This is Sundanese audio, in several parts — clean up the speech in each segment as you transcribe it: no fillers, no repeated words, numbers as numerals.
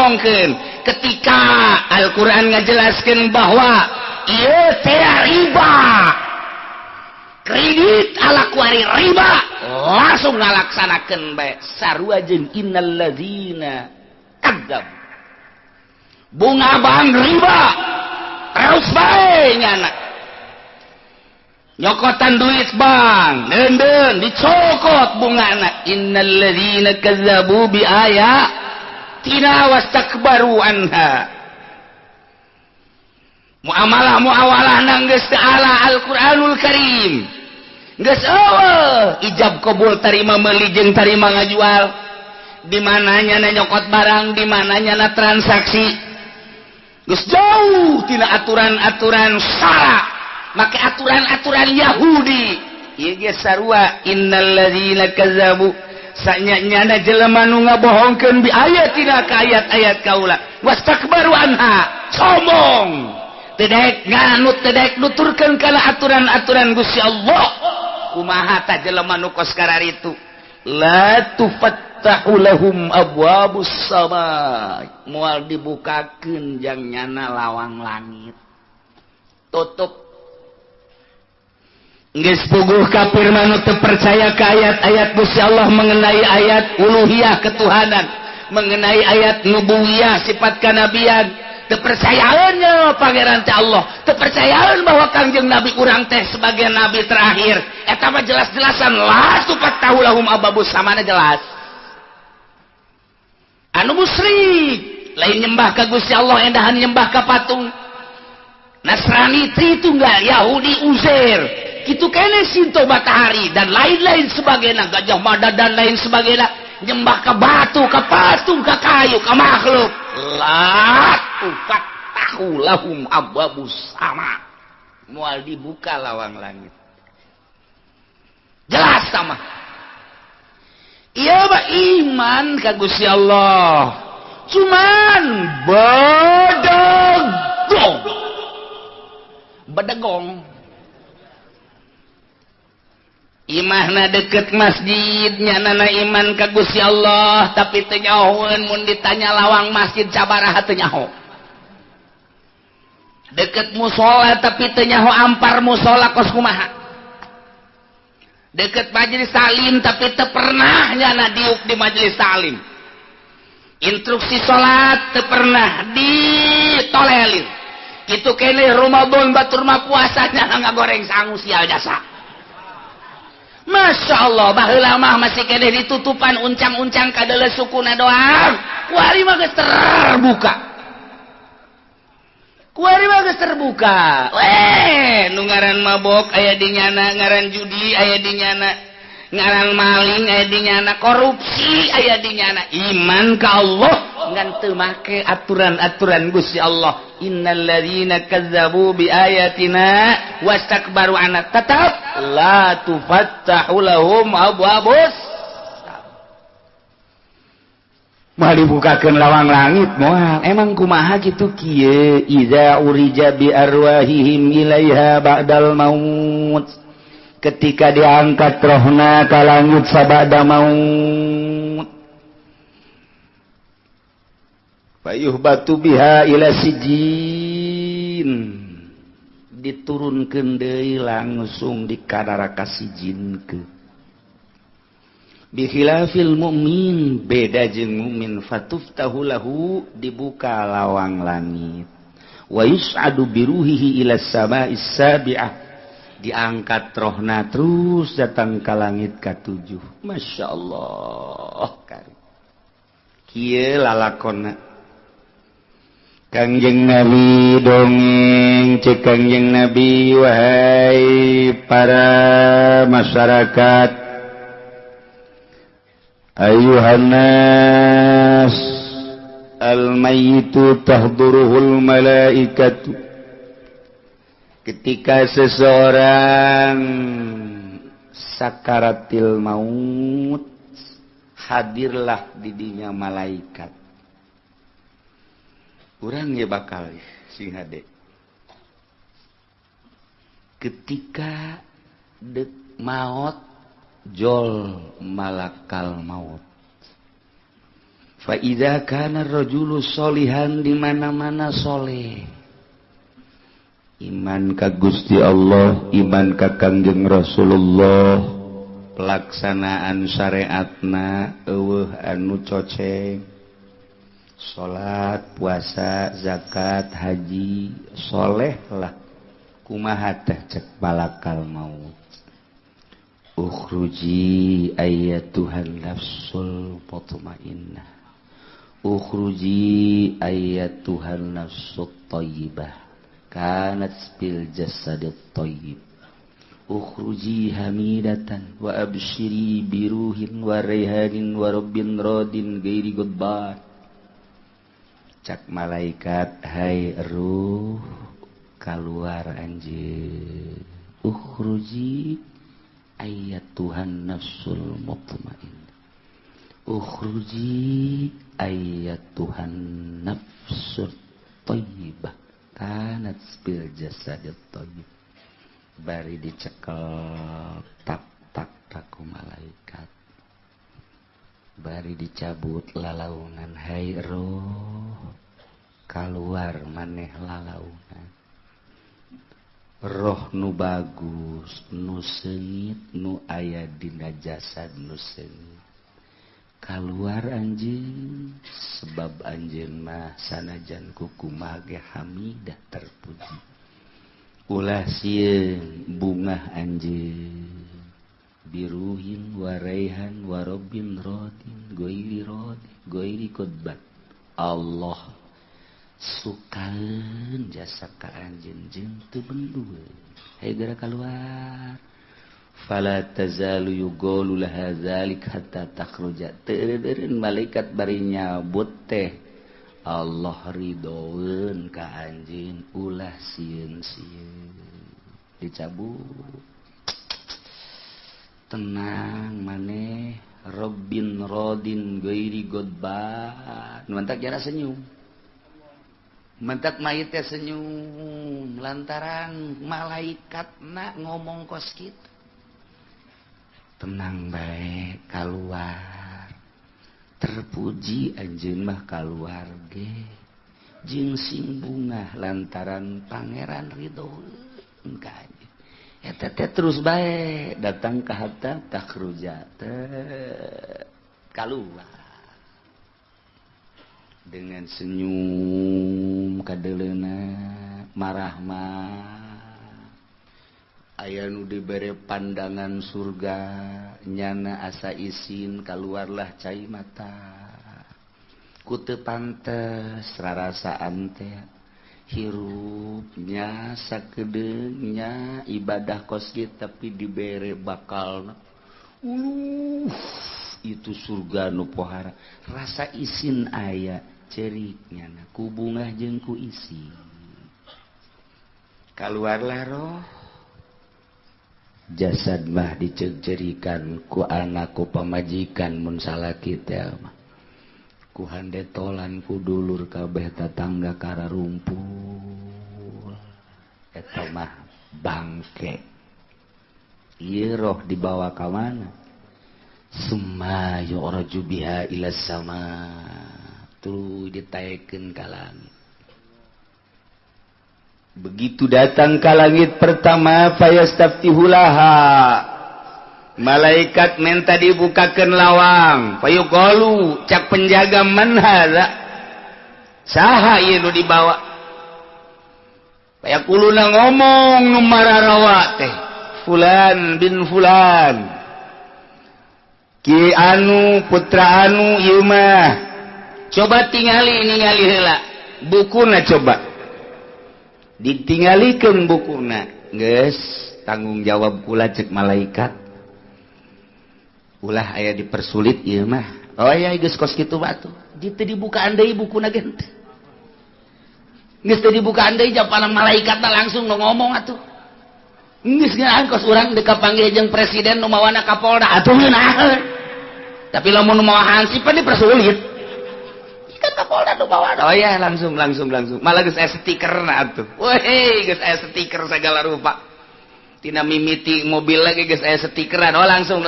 ngabohongkeun ketika Al-Qur'an ngajelaskeun bahwa ieu teh riba kredit ala kuari riba langsung ngalaksanakeun bae sarua jeung innal ladzina kadzab bunga bank riba terus bae nyana nyokotan duit bank deun dicokot bungana innal ladzina kadzabu bi ayatina wastakbaru anha muamalah nang geus teu ala Al-Qur'anul Karim geus eueuh ijab qabul tarima meuli jeung tarima ngajual di mananya na nyokot barang di mananya na transaksi geus jauh tina aturan-aturan syara make aturan-aturan Yahudi ieu ge sarua innal ladzina kadzabu sanyana jelema nu ngabohongkeun bi ayatina ka ayat-ayat kaula wastakbaru anha sombong tedek nganut tedek nuturkeun kana aturan-aturan Gusti Allah kumaha ta jelema nu kos kararitu la tufattahu lahum abwabus sama moal dibukakeun jang nyana lawang langit tutup geus puguh kafir manu teu percaya ka ayat-ayat Gusti Allah mengenai ayat uluhiyah ketuhanan mengenai ayat nubuwiyah sifat kanabian tepercayaannya pangeran teh Allah tepercayaan bahwa kangjeng Nabi urang teh sebagai Nabi terakhir eta mah jelas-jelasan la tufattahu lahum abwabus samana jelas anu musyrik lain nyembah ka Gusti Allah endahan nyembah ka patung Nasrani Tritunggal Yahudi Uzair kitu kene Sinto Matahari dan lain-lain sebagainya Gajah Mada dan lain sebagainya nyembah ka batu ka patung ka kayu ka makhluk la tufattahu lahum abwabus sama moal dibuka lawang langit jelas sama ieu mah iman ka Gusti Allah cuman bedegong imahna deket masjid nyanana iman ka Gusti Allah tapi teu nyahoeun mun ditanya lawang masjid sabaraha teu nyaho deket musola tapi teu nyaho ampar musola kos kumaha deket majelis salim tapi teu pernah nyana diuk di majelis salim instruksi salat teu pernah ditolelin kitu kene Ramadan batur mah puasanya ngagoreng sangu sial jasa Masya Allah baheula mah masih kene ditutupan uncang-uncang kadele sukuna doang kuari mah geus terbuka nu ngaran mabok aya di nyana ngaran judi aya di nyana ngaran maling aya di nyana korupsi aya di nyana iman ka Allah ngan teu make aturan-aturan Gusti Allah innal ladzina kadzabu bi ayatina wastakbaru anha tetap la tufattahu lahum abwabus moal dibukakeun lawang langit moal emang kumaha kitu kieu iza urija bi arwahihim ilaiha ba'dal maut ketika diangkat rohna ka langit sabada maut fayuhbatu biha ila sijin diturunkeun deui langsung di kadaraka sijinkeun bi khilafil mukmin beda jeung mukmin fatuftahu lahu dibuka lawang langit wa yus'adu biruhihi ila sama'is sabi'ah diangkat rohna terus datang ke langit ke-7 Masya Allah kieu lalakonna Kangjeng Nabi dongeng cek Kangjeng Nabi wahai para masyarakat ayuhan nas al-mayyitu tahduruhul malaikatu ketika seseorang sakaratil maut hadirlah di dinya malaikat urang ge bakal sing hade ketika dek maut jol malakal maut fa idza kana rajulu sholihan di mana-mana soleh iman ka Gusti Allah iman ka Kangjeng Rasulullah pelaksanaan syariatna eueuh anu coceng salat puasa zakat haji soleh lah kumaha teh cek balakal maut ukhruji ayyatuhan nafsul mutmainnah ukhruji ayyatuhan nafsut thayyibah kanat bil jasadit thayyib ukhruji hamidatan wa abshiri biruhin wa raihanin wa rabbin radin ghairi ghadban cak malaikat hai ruh keluar anjeun ukhruji ayyatuhan nafsul mutmainnah ukhruji ayyatuhan nafsul thayyibah kanat bil jasadit thayyib bari dicekel tak tak ku malaikat bari dicabut lalaungan hai roh keluar maneh lalaungan roh nu bagus nu seungit nu aya dina jasad nu seungit keluar anjeun sebab anjeun mah sanajan kukumaha ge hamidah terpuji ulah sieun bungah anjeun biruhin wa raihan wa rabbin radin ghairi qadbat Allah sukaeun jasa ka anjeun jeung teu bendueun hayu keluar fala tazalu yuqalu laha dzalik hatta takhruja teureun malaikat bari nyabut teh Allah ridhoeun ka anjeun ulah sieun-sieun dicabut tenang maneh Rabbin radin ghairi ghadban mantak jara senyum mantak mayit teh senyum lantaran malaikatna ngomong kos kitu tenang bae keluar terpuji anjeun mah keluar ge jeung sing bungah lantaran pangeran ridhoeun ka anjeun eta teh terus bae datang ka hatta takhruja teh keluar dengan senyum kadeleuna marah mah aya nu dibere pandangan surga nyana asa isin keluarlah cai mata ku teu pantes rarasaan teh hirupnya sakedeungnya ibadah kos kieu tapi dibere bakalna itu surga nu pohara rasa isin aya ceriknya ku bungah jeung ku isi keluarlah roh jasad mah dicecerikan ku anak ku pamajikan mun salaki teh mah ku handetolan ku dulur kabeh tatangga kararumpul eta mah bangke ieu roh dibawa ka mana summa yu'raju biha ila sama tuluy ditaekeun ka langit begitu datang ke langit pertama fayastaftihulaha malaikat minta dibukakeun lawang fayuqalu cak penjaga man hadza saha ieu nu dibawa fayaquluna ngomong nu mararawa teh fulan bin fulan ki anu putra anu ieu mah coba tingali heula bukuna coba ditinggalikeun bukuna geus tanggung jawab kula cek malaikat ulah aya dipersulit ieu mah oh ya geus kos kitu batu ditu dibukaan deui bukuna ge henteu geus teu dibukaan deui japanan malaikatna langsung nu ngomong atuh geus ngeunaan kos urang deuk kapanggih jeung presiden nu mawana kapolda atuh ngeunaan tapi lamun nu mawa hansipan dipersulit kan kapolda nu bawa oh ya langsung malah geus aya stikerna atuh weh geus aya stiker sagala rupa tina mimiti mobil lagi geus aya stikeran oh langsung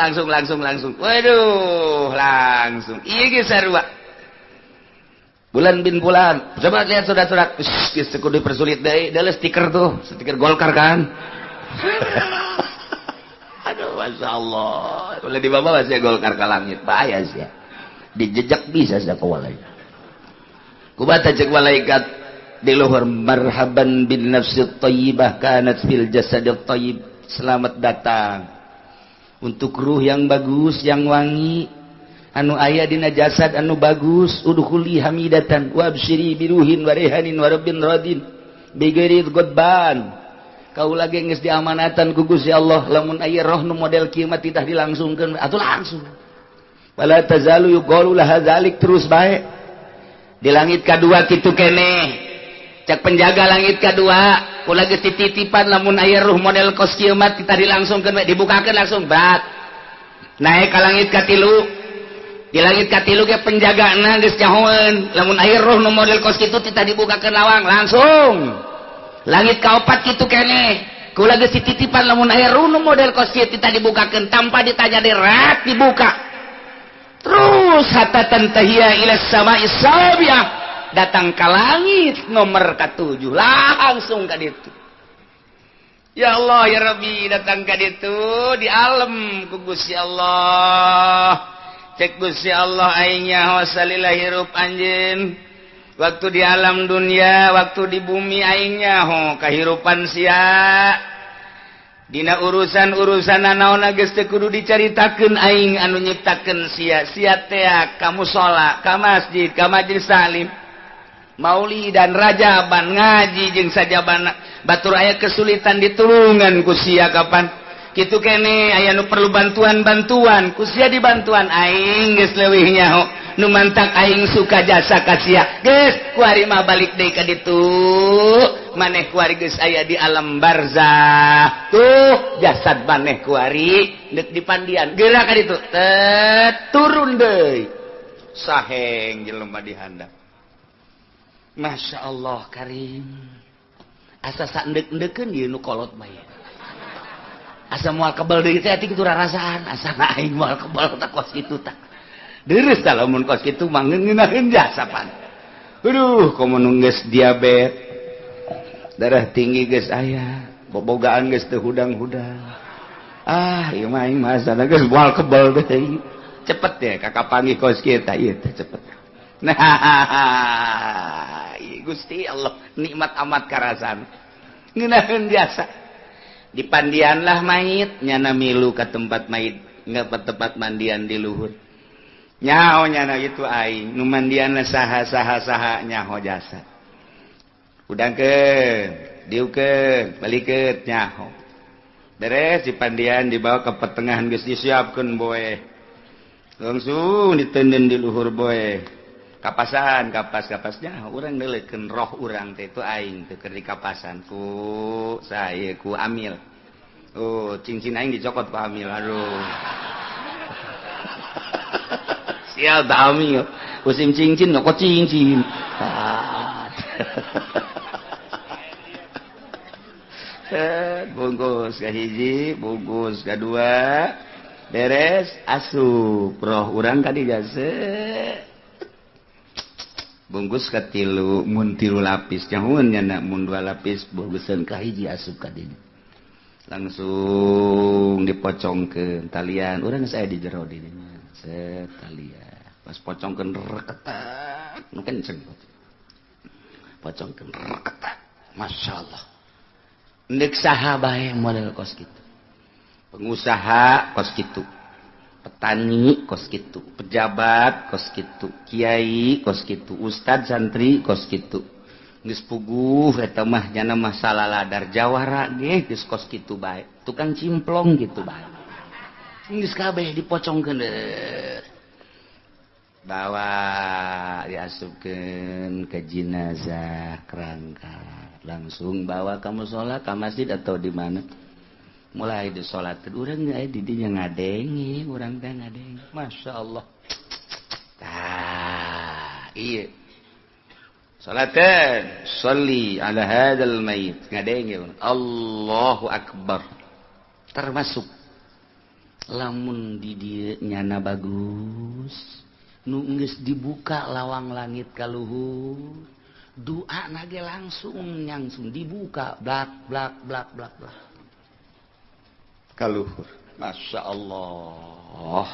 waduh langsung ieu ge sarua Bulan bin bulan. Coba lihat surat-surat. Kudu dipersulit deh. Ada stiker tuh. Stiker Golkar kan. Aduh, Masya Allah. Boleh dibawa saya Golkar ke langit. Bahaya sih ya. Dijejak bisa saya kewalai. Kubata cek malaikat. Di luhur. Marhaban bin nafsi tayyibah. Kanat fil jasadil tayyib. Selamat datang. Untuk ruh yang bagus, yang wangi. Anu aya dina jasad anu bagus udkhuli hamidatan wa absyiri biruhin wa rihanin wa rabbin radin bighairi ghadban kau lagi geus diamanatan ku Gusti Allah lamun aya roh nu model kieu mah titah dilangsungkeun atuh langsung wala tazalu yuqalu laha zalik terus bae di langit kadua kitu keneh cek penjaga langit kadua kula geus tititipan lamun aya roh model kos kieu mah titah dilangsungkeun dibukakeun langsung bat naik ka langit katilu di langit katilu ge penjagana geus nyahoeun lamun aya roh nu model kos kitu titah dibukakeun lawang langsung langit kaopat kitu keneh kula geus titipan lamun aya roh nu model kos kitu titah dibukakeun tanpa ditanya derat dibuka terus hatta tantahiya ila samai sabiah datang ka langit nomor ka-7 langsung ka ditu ya Allah ya Rabbi datang ka ditu di alam ku Gusti Allah cek Gusti Allah aing nyaho salila hirup anjeun waktu di alam dunia waktu di bumi aing nyaho kahirupan sia dina urusan-urusan naonna geus teu kudu dicaritakeun aing anu nyiptakeun sia teh ka mushola ka masjid ka majelis salim maulidan rajaban ngaji jeung sajabana batur aya kesulitan ditulungan ku sia kapan kitu kene aya nu perlu bantuan ku sia dibantuan aing geus leuwih nyaho nu mantak aing suka jasa ka sia geus kuari mah balik deui ka ditu maneh kuari geus aya di alam barzah tuh jasad maneh kuari deuk dipandian geura ka ditu turun deui saheng jelema di handap Masya Allah karim asa saendek-endeukeun ieu nu kolot mah asa moal kebal deui teh ati kitu rarasaan asa aing moal kebal tak kos kitu tah deres tah lamun kos kitu mah ngeunaheun jasa pan aduh komo nu geus diabetes darah tinggi geus aya bobogaan geus teu hudang-hudang ieu mah aing mah asana geus moal kebal deui cepet ya kakak panggih kos kieu tah ieu teh cepet nah Gusti Allah nikmat amat karasan ngeunaheun jasa dipandianlah mayit nyana milu ke tempat mayit nggak ke tempat mandian di luhur nyaho nyana itu aing nu mandianna saha nyaho jasa udangkeun diukeun balikeun nyaho beres dipandian dibawa ke pertengahan geus disiapkeun boe langsung ditenden di luhur boe kapasan kapas nyaho urang neuleukeun roh urang teh itu aing teu keur dikapasan ku saya ku Amil cincin aing dicokot ku Amil aduh sial da Amil usim cincin nyokot cincin bungkus ka hiji bungkus kadua beres asup roh urang ka dijase bungkus ka tilu mun 3 lapis nyahoeun nya mun 2 lapis bungkuseun ka hiji asup ka dinya langsung dipocongkeun talian urang geus aya di jero dinya set talian pas pocongkeun reketak nu kenceng pocongkeun reketak masyaallah endek saha bae model kos kitu pengusaha kos kitu petani kos kitu pejabat kos kitu kiai kos kitu ustad santri kos kitu geus puguh eta mah nya mah salaladar jawara ge geus kos kitu bae tukang cimplong kitu bae geus kabeh dipocongkeun bawa diasupkeun ke jenazah kerangka langsung bawa ka mushola ka masjid atau di mana mulai di sholat urang aya di dinya ngadenge urang teh ngadenge Masya Allah iya salatan sholli ala hadzal mayit ngadenge Allahu akbar termasuk lamun di dieu nyana bagus nu geus dibuka lawang langit kaluhur doa nage langsung nyangsung dibuka blak blak blak blak blak kaluhur. Masya Allah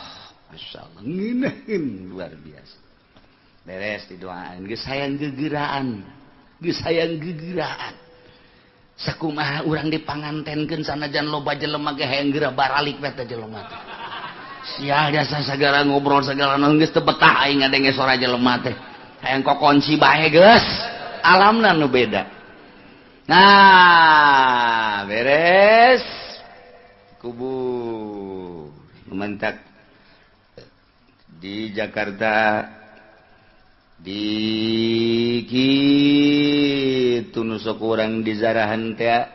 ngeunaheun luar biasa. Beres didoaan geus hayang gegeraan sakumaha urang dipangantenkeun sanajan loba jelema ge hayang geura baralik we teh jelema teh. Sia jasa sagala ngobrol sagala geus teu betah aing ngadenge suara jelema teh. Hayang kokonci bae geus. Alamna nu beda. Nah, beres kubur mentak di Jakarta di kitu nu sok urang dizarahan teh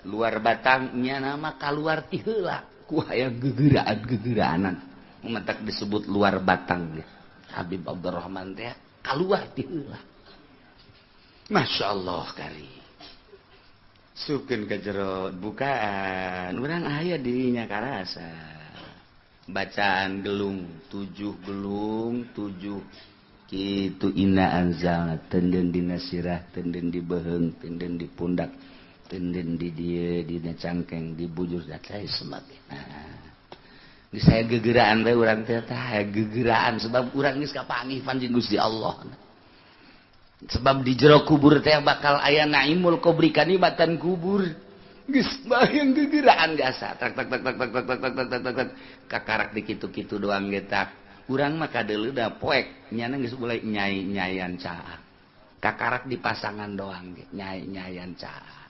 luar batangnya nama kaluar ti heula ku hayang gegeraan mentak disebut luar batang Habib Abdurrahman teh kaluar ti heula. Masya Allah kali sukeun ka jero bukaan urang aya dinya karasa bacaan gelung 7 kitu inna anzalna tenden dina sirah tenden di beheung tenden di pundak tenden di dieu dina cangkeng di bujur datai semabina. Geus saya gegeraan we urang teh gegeraan sebab urang geus kapanggihpan jeung Gusti Allah. Sebab di jero kubur teh bakal aya naimul qabri kanibatan kubur. Geus bayang gegeraan jasa tak kakarak di kitu-kitu doang ge tak. Urang mah kadeuleu da poek nyana geus mulai nyai-nyaian caah. Kakarak di pasangan doang ge nyai-nyaian caah.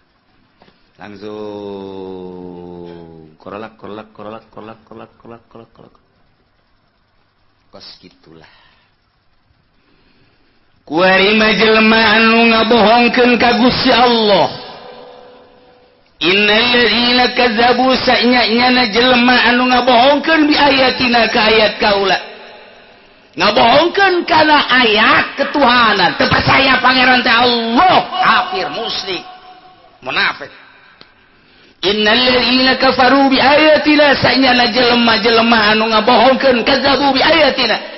Langsung korolak. Kos gitulah. Kuarima jelema anu ngabohongkeun ka Gusti Allah. Innal ladzina kadzabu sa'nyana jelema anu ngabohongkeun bi ayatina ka ayat kaula. Ngabohongkeun kana ayat ketuhanan, teu percaya pangeran teh Allah, kafir, musyrik, munafik. Innal ladzina kafaru bi ayatina sa'nyana jelema anu ngabohongkeun kadzabu bi ayatina.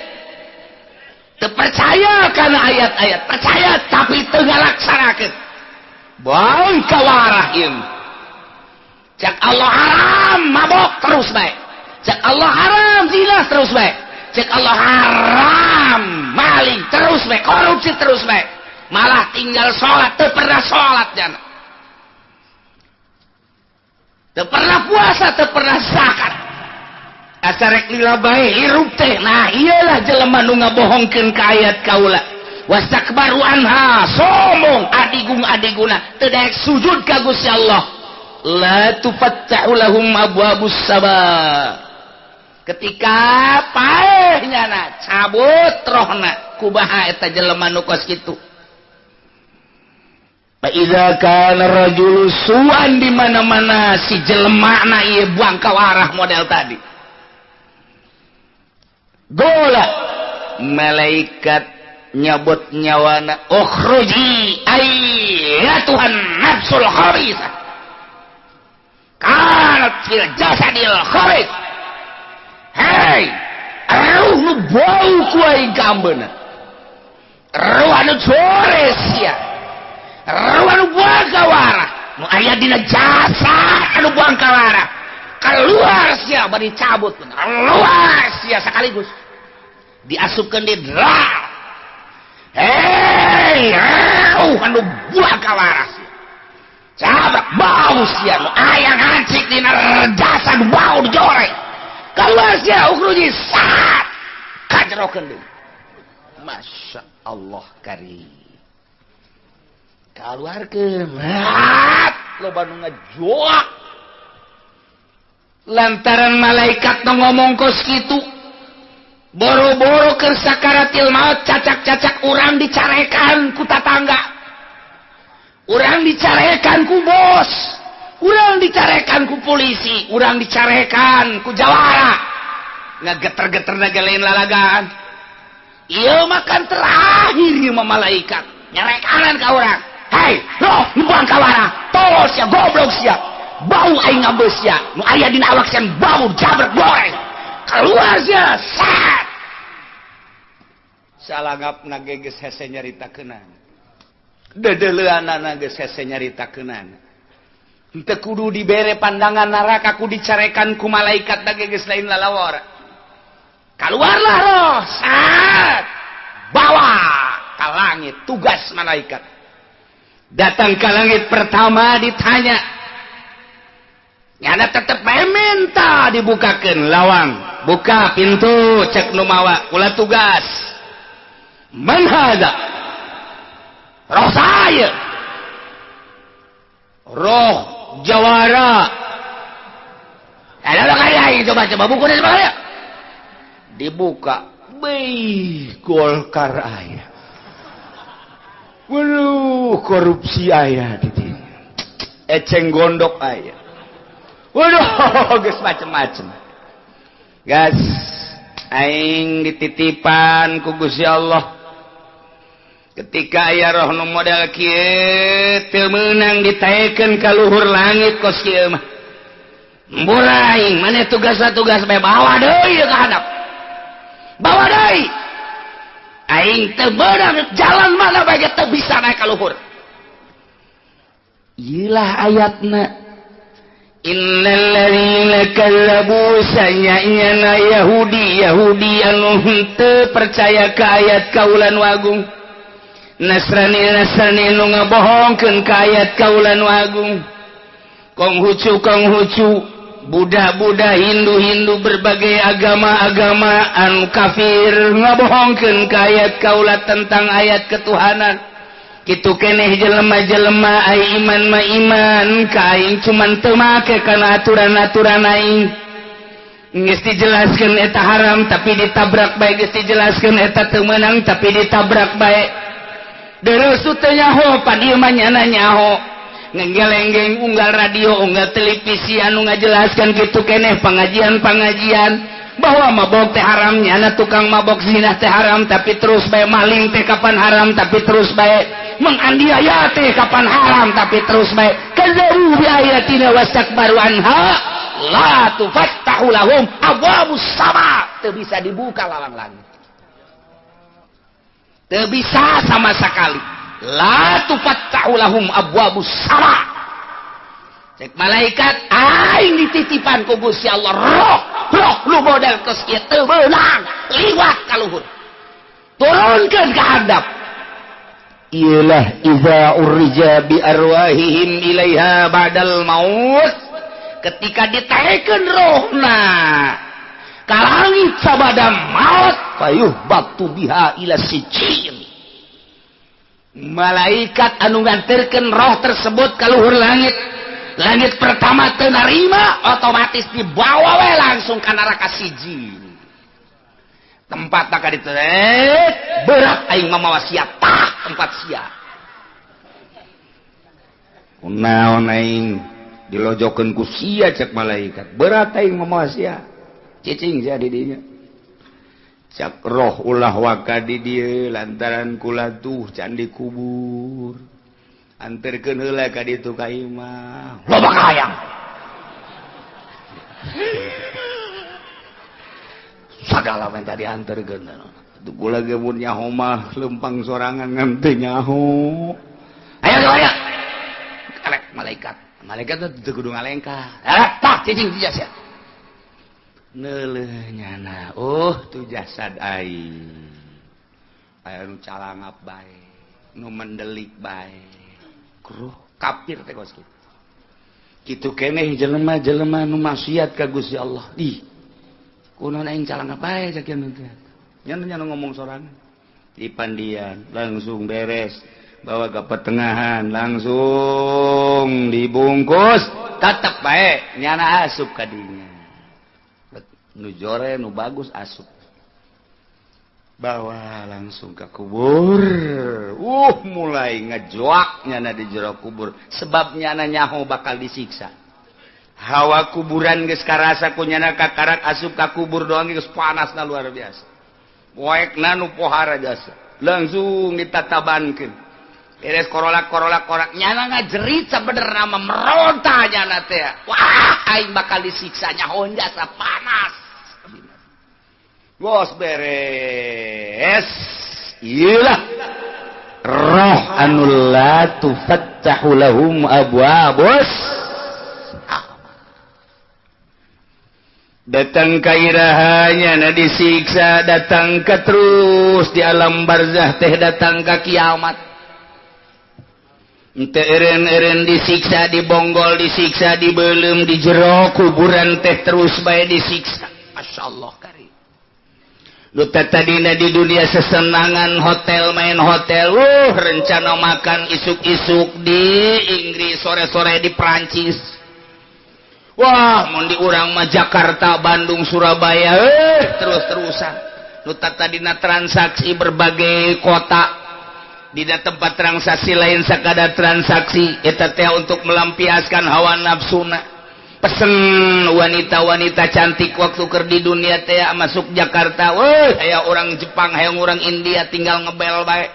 Terpercaya karena ayat-ayat, percaya tapi teu ngalaksanakeun. Bae kawarah ieu. Cak Allah haram mabok terus bae. Cak Allah haram zina terus bae. Cak Allah haram maling terus bae, korupsi terus bae. Malah tinggal salat teu pernah salat jana. Teu pernah puasa, teu pernah zakat. Asarek lila bae hirup teh. Nah iyalah jelema nu ngabohongkeun ka ayat kaula. Wastakbaru anha, sombong adiguna teu daek sujud ka Gusti Allah. La tufattahu lahum abwabus sama. Ketika paehnyana cabut rohna kumaha eta jelema nu kos kitu. Fa idza kana rajul su'an di mana-mana si jelema na ieu buang kawarah model tadi. Gola malaikat nyabot nyawana ukhruji ayyatuhan nafsul khabithah kanat fil jasadil khabith. Hei ruh nu bau ku aing kambeuna, ruh anu jores sia, ruh anu buang kawarah nu aya dina jasad anu buang kawarah keluar sia bari cabut keluar sia sekaligus diasupkeun di neraka. Hei anu buang kawaras cabak bau sia nu aya ngancik dina jasad bau dijorek keluar sia ukruji sat kajrokeun deui. Masya Allah karim kaluarkeun loba nu ngajoak lantaran malaikat nu ngomong kos kitu boro-boro keur sakaratil maut cacak-cacak urang dicarekan ku tatangga, urang dicarekan ku bos, urang dicarekan ku polisi, urang dicarekan ku jawara ngageter-geter nagalain lalagaan. Ieu makan terakhir ieu mah malaikat nyarekanan ka urang. Hei loh nu buang kawara tolol sia goblok sia bau aing ngabeu sia nu aya dina awak sia bau jabret goreng keluar sia sat salangapna geus hese nyaritakeunana dedeleuanana geus hese nyaritakeunana henteu kudu dibere pandangan neraka ku dicarekan ku malaikat da geus lain lalawara keluarlah roh saat bawa ke langit tugas malaikat datang ke langit pertama ditanya nyana tetep minta dibukakeun lawang buka pintu cek nu mawa kula tugas man hada roh saya roh jawara ada kaya coba buku ini sebenarnya dibuka Golkar aya waduh korupsi aya di dieu eceng gondok aya waduh geus macem-macem gas aing dititipan ku Gusti Allah ketika aya roh nu model kieu teu meunang ditaekeun ka luhur langit kos kieu mah embur aing maneh tugas-tugas bae bawa deui ka handap bawa deui aing teu beunang jalan mana bae teu bisa naek ka luhur ieulah ayatna innal ladzina kallabu sanyana Yahudi anu henteu percaya ka ayat kaulan wagung Nasrani nu ngabohongkeun ka ayat kaulan wagung Konghucu Buddha Hindu berbagai agama anu kafir ngabohongkeun ka ayat kaula tentang ayat ketuhanan kitu keneh jelema-jelema ai iman mah iman ka aing cuman teu make kana aturan-aturan aing geus dijelaskeun eta haram tapi ditabrak bae geus dijelaskeun eta teu meunang tapi ditabrak bae deureusu teu nyaho padieu mah nyana nyaho ngegelenggeng unggal radio unggal televisi anu ngajelaskeun kitu keneh pengajian bahwa mabok teh haram nyana tukang mabok zina teh haram tapi terus bae maling teh kapan haram tapi terus bae menganiaya teh kapan haram tapi terus bae kadzabu bi ayatina wastakbaru anha la tufattahu lahum abwabus sama teu bisa dibuka lawang langit teu bisa sama sekali la tufattahu lahum abwabus sama cek malaikat aing dititipan ku Gusti Allah roh lu model keus ieu teu beunang liwat ka luhur turunkeun ka handap ialah iza urja bi arwahihim ilaiha ba'dal maut ketika ditaekeun rohna ka langit sabada maut payuh batu biha ila sijin malaikat anu nganterkeun roh tersebut ka luhur langit pertama teu narima otomatis dibawa we langsung ka neraka sijin tempatna ka ditu berat aing mamawa sia tempat sia kunaon aing dilojokeun ku sia cek malaikat berat aing mamawa sia cicing sia di dinya cak roh ulah waka di dieu lantaran kula tuh can dikubur anterkeun heula ka ditu ka imah loba hayang sagala mah tadi anterkeun tuh kula ge mun nyaho mah lempang sorangan ngan teu nyaho ayo kalek malaikat teu kudu ngalengkah tah cicing di jas ya neuleuh nyana tu jasad aing aya nu calangap bae nu mendelik bae kruh kafir teh kos kitu keneh jelema-jelema nu maksiat ka Gusti Allah kunaon aing calangap bae sakieu teh nya ngomong sorangan di pandian langsung beres bawa ke pertengahan langsung dibungkus tetep bae nyana asup ka dinya nu jore nu bagus asup bawa langsung ke kubur mulai ngejoak nyana di jero kubur sebab nyana nyaho bakal disiksa hawa kuburan geus karasa ku nyana kakarak asup ka kubur doang geus panasna luar biasa poekna nu pohara jasa langsung ditatabankeun beres korolak nyana ngajerit sabenerna mah meronta nyana teh wah aing bakal disiksa nyaho jasa panas bos beres iyalah roh anu la tufattahu lahum abwabus datang ka irahannya na disiksa, datang ka terus di alam barzah teh, datang ka kiamat ente eren-eren disiksa, dibonggol, disiksa, dibelem, di jero kuburan teh terus bae disiksa. Masya Allah karim. Lu tadina di dunia sesenangan hotel, main hotel, rencana makan isuk-isuk di Inggris, sore-sore di Prancis. Wah, mun di urang mah Jakarta, Bandung, Surabaya, terus-terusan. Nu tadina transaksi berbagai kota. Di tempat transaksi lain sakada transaksi eta teh untuk melampiaskan hawa nafsuna. Pesen wanita-wanita cantik waktu keur di dunia teh masuk Jakarta, aya orang Jepang, hayang orang India tinggal ngebel bae.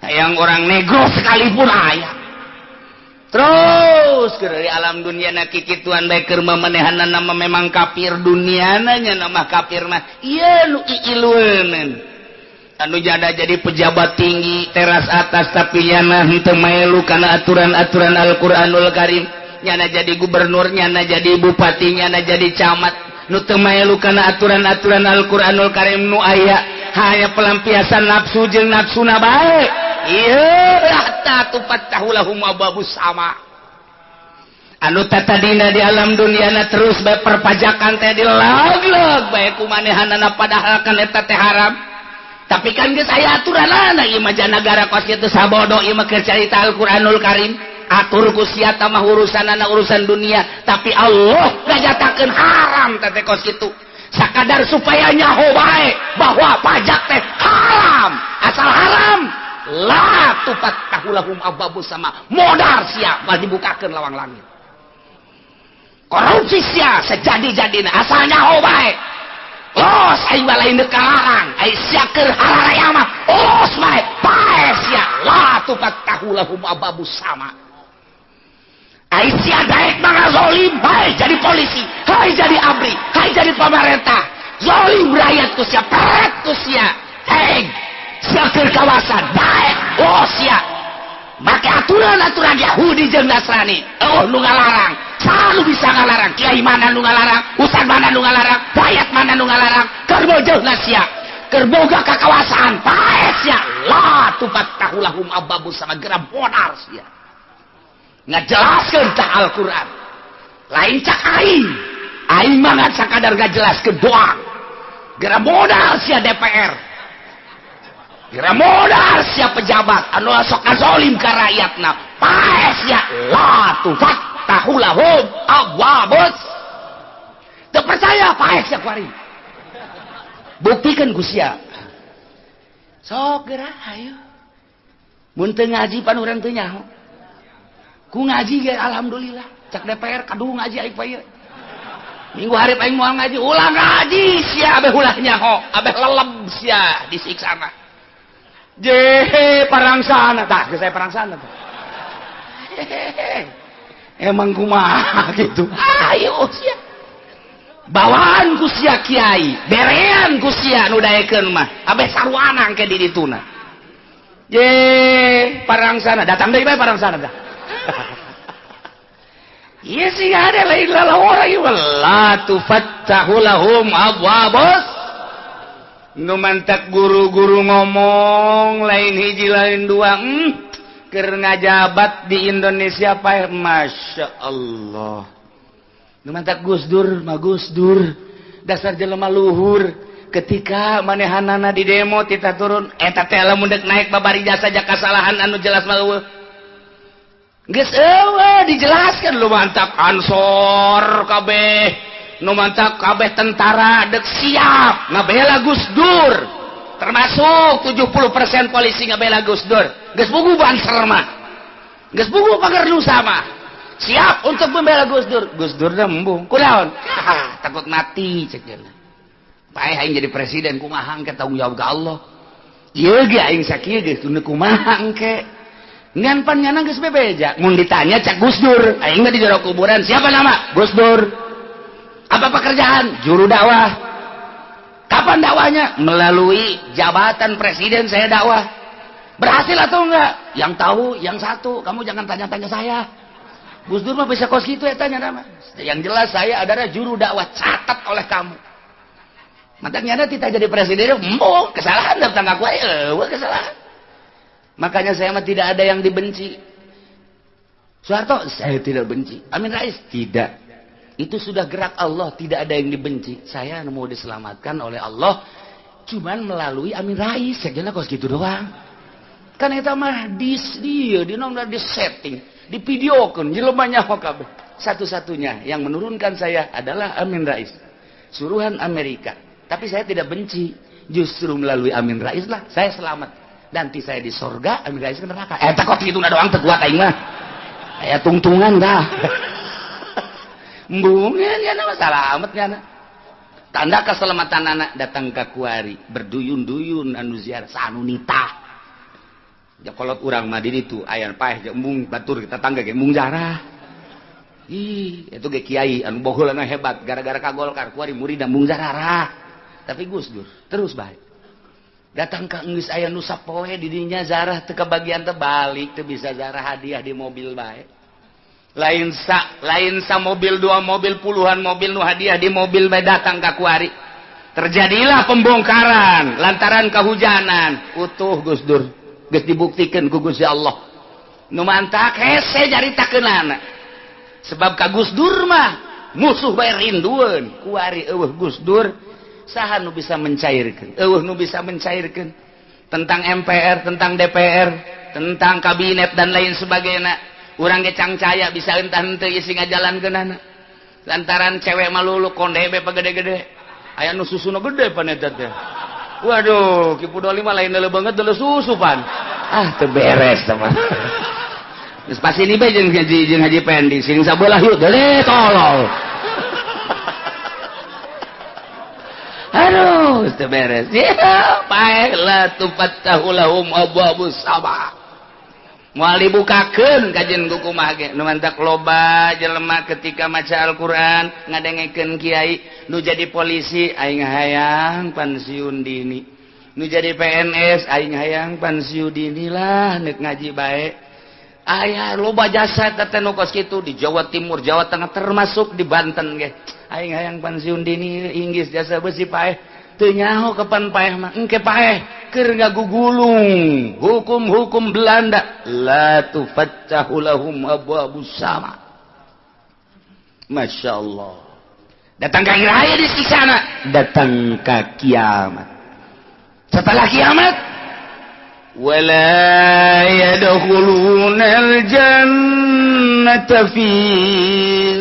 Hayang orang negro sekalipun aya. Terus dari alam dunia na kikituan bae keur mamanehanna nama memang kafir duniana nya nama kafir mah ieu nu iileuneun. Anu jada jadi pejabat tinggi teras atas tapi nyana henteu melu kana aturan-aturan Al-Qur'anul Karim, nyana jadi gubernur, nyana jadi bupati, nyana jadi camat, nu teu melu kana aturan-aturan Al-Qur'anul Karim nu aya hanya pelampiasan nafsu jeung nafsuna bae. Ieu hatta tufattahu lahum abwabus sama. Anu tatadina di alam duniana terus bae perpajakan teh dilag-lag bae kumanehanana padahal kan eta teh haram. Tapi kan geus aya aturanana ieu mah janagara kos kitu sabodo ieu mah keur carita Al-Qur'anul Karim. Atur ku sia tah mah urusanana urusan dunia, tapi Allah ngajatakeun haram teh kos kitu. Sakadar supaya nyaho bae bahwa pajak teh haram. Asal haram la tufattahu lahum abwabus sama. Modar sia bal dibukakeun lawang langit. Korupsi sia sejadi-jadina asal nyaho bae. Los aing balain dek kalarang aing sia keur hararaya mah los bae bae sia la tufattahu lahum abwabus sama. Aing sia daek mangga zalim bae jadi polisi, hai jadi abri, hai jadi pemerintah. Zalim rakyat ku sia peret ku sia. Aing sia keur kawasan bae los sia. Make aturan-aturan Yahudi jeung Nasrani. Nu ngalarang. Selalu bisa ngalarang. Kiai mana nu ngalarang, ustaz mana nu ngalarang, rakyat mana nu ngalarang. Keur bojohna sia, keur boga kakawasan, pae sia. La tufattahu lahum abwabus sama geura modar sia. Ngajelaskeun tah Al-Qur'an. Lain cak aing. Aing mah ngan sakadar ngajelaskeun doang. Geura modal sia DPR. Geura modal sia pejabat anu sok kazolim ka rakyatna. Pae sia la tufattahu lahum abwabus. Teu percaya pae sia kuari. Buktikeun ku sia. Sok geura ayo. Mun teu ngaji pan urang teu nyaho. Ku ngaji ge alhamdulillah. Cak DPR kaduh ngaji aing pae. Minggu hari aing moal ngaji, ulah ngaji sia abeh ulah nyaho, abeh leleb sia disiksana. Parangsana tah, geus saya parangsana tah. Emang kumaha gitu. Ayo sia. Bawaan ku sia kiai, berean ku sia nu daekeun mah, abeh sarwana engke di dituna. Parangsana, datang deui bae parangsana tah. Iya sih ada lain lalawara ieu la tufattahu lahum abwabus. Nu mantak guru-guru ngomong lain hiji lain dua keur ngajabat di Indonesia pae Masya Allah. Nu mantak Gus Dur mah Gus Dur dasar jelema luhur ketika manehanana di demo tita turun eta teh lamun deuk naik babari jasa kasalahan anu jelas mah eueuh geus eueuh dijelaskeun lu mantap ansor kabeh. Nu mantap kabeh tentara dek siap ngabela Gus Dur, termasuk 70% polisi ngabela Gus Dur. Geus bugu banser mah, geus bugu pagar nusa mah, siap untuk membela Gus Dur. Gus Dur dah embung, kunaon? Takut mati cek dia. Pae aing jadi presiden kumaha engke tanggung jawab ka Allah. Ieu ge aing sakieu geus teu kumaha engke. Ngan pan nyana geus bebeja. Mun ditanya cak Gus Dur, aing mah di jero kuburan, siapa nama? Gus Dur. Apa pekerjaan? Juru dakwah. Kapan kapan dakwahnya? Melalui jabatan presiden saya dakwah. Berhasil atau enggak? Yang tahu yang satu, kamu jangan tanya-tanya saya. Gus Dur mah bisa kos gitu ya tanya nama. Yang jelas saya adalah juru dakwah, catat oleh kamu. Makanya tidak jadi presiden, kesalahan datang aku kesalahan. Makanya saya mah tidak ada yang dibenci. Soeharto, saya tidak benci. Amin Rais, tidak. Itu sudah gerak Allah, tidak ada yang dibenci. Saya mau diselamatkan oleh Allah, cuman melalui Amin Rais. Saya kira kos gitu doang. Kan itu mah di setting, di videokan, jelema nyaho kabeh. Satu-satunya yang menurunkan saya adalah Amin Rais. Suruhan Amerika. Tapi saya tidak benci. Justru melalui Amin Rais lah saya selamat. Nanti saya di sorga, Amin Rais ke neraka. Takut gitu na doang teguat aing mah. Aya tungtungan dah. Embungnya nama selamat nya. Tanda keselamatan anak datang ke kuari, berduyun-duyun anu ziarah sanu nitah. Ya kolot urang mah di ditu aya paeh jeung embung batur kita tangga ge embung jarah. Ih, itu ge kiai anu bohol anu hebat gara-gara ka Golkar kuari murid embung jarah. Tapi Gus Dur terus baik. Datang ke geus aya nu sapoe di dinya zarah teu kebagian teh balik teu bisa zarah hadiah di mobil bae. Lain sa mobil, 2 mobil, puluhan mobil nu hadiah di mobil bae datang ka kuari. Terjadilah pembongkaran lantaran kehujanan. Utuh Gus Dur. Geus dibuktikeun ku Gusti Allah. Nu mantak hese jaritakeunana. Sebab ka Gus Dur mah musuh bae rindueun. Kuari eueuh Gus Dur saha nu bisa mencairkan nu bisa mencairkan tentang MPR, tentang DPR, tentang kabinet dan lain sebagainya. Urang ge cangcaya bisa entah henteu isi ngajalankeunana lantaran cewek malulu kondebe pagede-gede aya nu susuna gede pan eta teh. Waduh Ki Pudoli mah lain deuleu banget deuleu susu pan teu beres teh mah. Geus pas ini bae jeung Haji Pendi sing sabelah yuk deuleu tolol. Aduh, itu beres. Ya, baiklah tufattahu lahum abwabus sama. Moal dibukakeun kajian ku kumaha ge. Nu mantak loba jelema ketika maca Al-Qur'an ngadengekeun kiai nu jadi polisi aing hayang pensiun dini. Nu jadi PNS aing hayang pensiun dini lah neuk ngaji bae. Aya loba jasa teh nu kos kitu di Jawa Timur, Jawa Tengah termasuk di Banten ge. Aing hayang pensiun dini Inggris jasa besi paeh teu nyaho kapan paeh mah engke paeh keur ngagugulung hukum-hukum Belanda la tufattahu lahum abwabus sama. Masya Allah. Datang ke akhir hayat di sana, datang ke kiamat. Setelah kiamat wala yadkhulunal jannata fi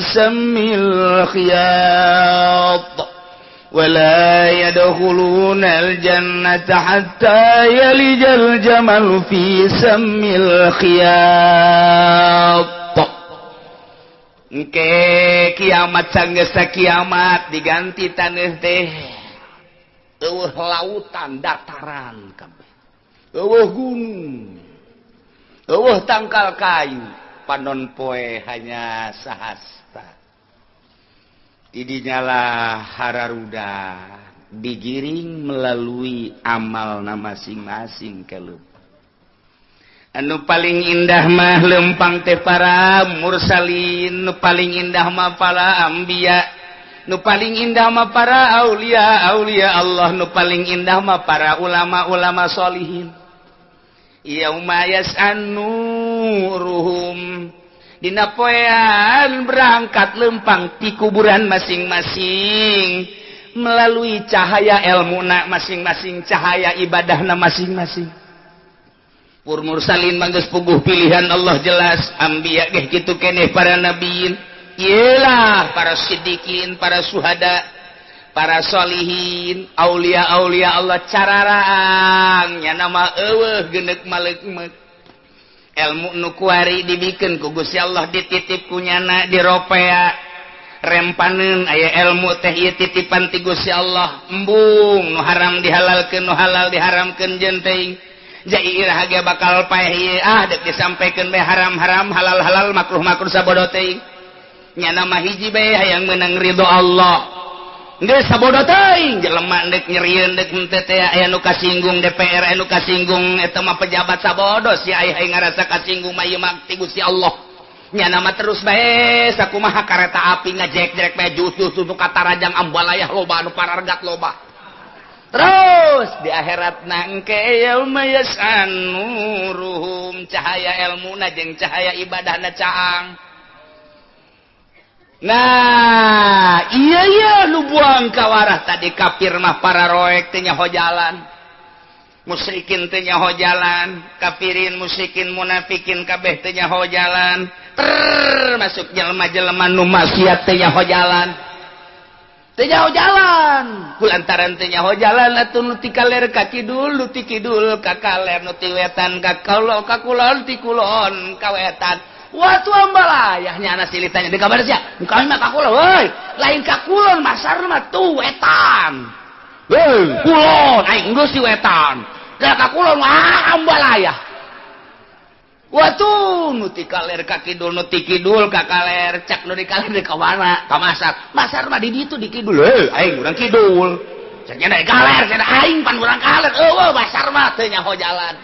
samil khiyat wala yadkhulunal jannata hatta yalijal jamal fi samil khiyat. Engke kiamat sanggeus kiamat diganti taneuh teh eueuh lautan dataran kabeh. Eueuh gunung, eueuh tangkal kayu, panon poe hanya sahasta. Didinyalah hararuda digiring melalui amal masing-masing keleup. Anu paling indah mah lempang teh para mursalin, nu paling indah mah para anbiya, nu paling indah mah para aulia Allah, nu paling indah mah para ulama-ulama sholihin. Yauma yas'an nuruhum dina poean berangkat lempang ti kuburan masing-masing melalui cahaya ilmuna masing-masing, cahaya ibadahna masing-masing. Pur mursalin manggeus puguh pilihan Allah jelas, anbiya ge kitu keneh para nabiin, iyalah para siddiqin, para syuhada, para solihin, aulia-aulia Allah cararang nya nama eueuh geuneuk maleuk-meuk. Ilmu nu kuari dibikeun ku Gusti Allah dititip ku nyana di ropea rempaneun aya ilmu teh ieu titipan ti Gusti Allah embung nu haram dihalalkeun nu halal diharamkeun jeung teuing jairah ge bakal paeh deuk disampaikeun bae haram-haram halal-halal makruh-makruh sabodo teuing nya nama hiji bae hayang meunang ridho Allah geus sabodo teuing jelema dek nyerieun dek teh aya nu kasinggung DPR anu kasinggung eta mah pejabat sabodo si aya ngarasa kasinggung mah ieu mah ti Gusti Allah nya nama terus bae sakumaha kareta api ngajek-jek bae justru untuk kata rajang ambalayah loba anu parargat loba terus di akhiratna engke yauma yasanuruhum cahaya ilmuna jeung cahaya ibadahna caang. Nah iya lu buang kawarah tadi kafir mah para roek teh nyaho jalan musyrikin teh nyaho jalan kafirin musyrikin munafikin kabeh teh nyaho jalan termasuk jelema-jelema nu maksiat teh nyaho jalan kulantaran teh nyaho jalan atuh nu ti kaler ka kidul nu ti kidul ka kaler nu ti wetan ka kulon ti kulon ka wetan. Watu ambalayahnya anak silitanya di kabar sia kami mah kakulon woi lain kakulon masar mah tuh wetan kulon aing geus si wetan da kakulon ambalayah watu nu ti kaler ka kidul nu ti kidul ka kaler cak nu di kaler di ka mana ka masar mah di ditu di kidul aing urang kidul cak nya di kaler cenah aing pan urang kaler eueuh masar mah teu nyaho jalan.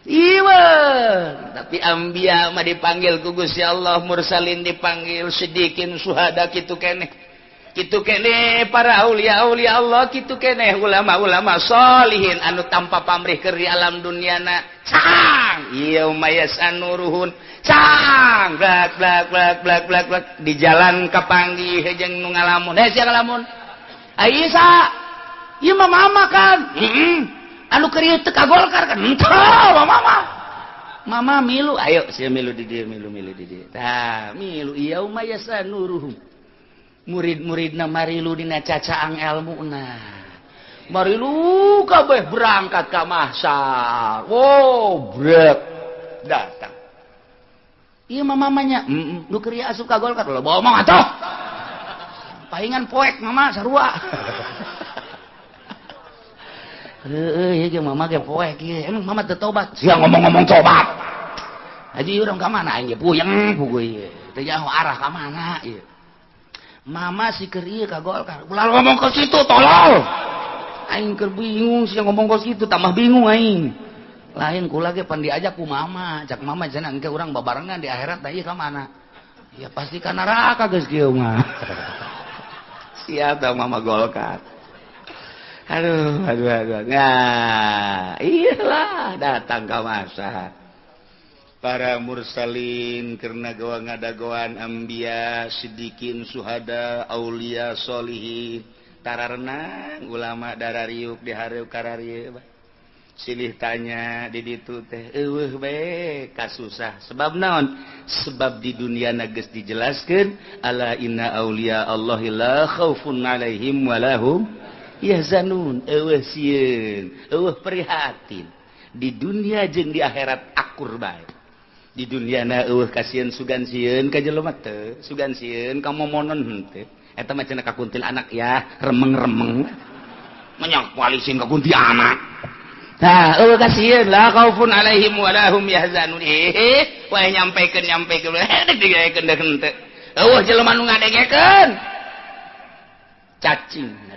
Iya, tapi anbiya mah dipanggil ku Gusti Allah, mursalin dipanggil, sidikin suhada kitu keneh para aulia Allah kitu keneh ulama sholihin anu tanpa pamrih keur di alam duniana cang ieu mayas anuruhun cang blak di jalan kapanggih jeung nu ngalamun sia ngalamun Aisyah ieu mah mama kan anu keur teu kagolkar kan entah mama milu ayo sia milu di dieu milu di dieu tah milu ieu mayasa nuruhum murid-muridna marilu dina cacaang ilmuna marilu kabeh berangkat ka mahsyar brek datang ieu mah mamanya nu keur asup kagolkar lo bawa mah atuh paingan poek mama sarua iya jeung mama ge poek ieu emang mama teu tobat sia ngomong-ngomong tobat haji urang ka mana aing ge puyeng puguh ieu teu jauh arah ka mana ieu mama si keur ieu ka Golkar ulah ngomong ka situ tolol aing keur bingung sia ngomong ka situ tambah bingung aing lain kula ge pan diajak ku mama cak mama cenah engke urang babarengan di akhirat da ieu ka mana ya pasti ka neraka geus kieu mah sia tah mama Golkar. Aduh. Nah, iyalah datang ke masa. Para mursalin karena ngadagoan ambiya, sidikin, suhada, aulia, solihin, tararenang ulama darariuk dihareup kararieu. Silih tanya di ditu teh, eueuh bae kasusah. Sebab naon? Sebab di dunia geus dijelaskeun ala inna aulia Allahi la khaufun alaihim wa lahum yahzanun eueuh sieun eueuh prihatin di dunia jeung di akhirat akur bae di duniana eueuh kasieun sugan sieun ka jelema teu sugan sieun ka momonon henteu eta mah cenah ka kuntil anak ya remeng-remeng menyang walisin ka kunti anak tah eueuh kasieun la khaufun alaihim wa lahum yahzanun wae nyampekeun dek digaekeun dek henteu eueuh jelema nu ngadengekeun cacing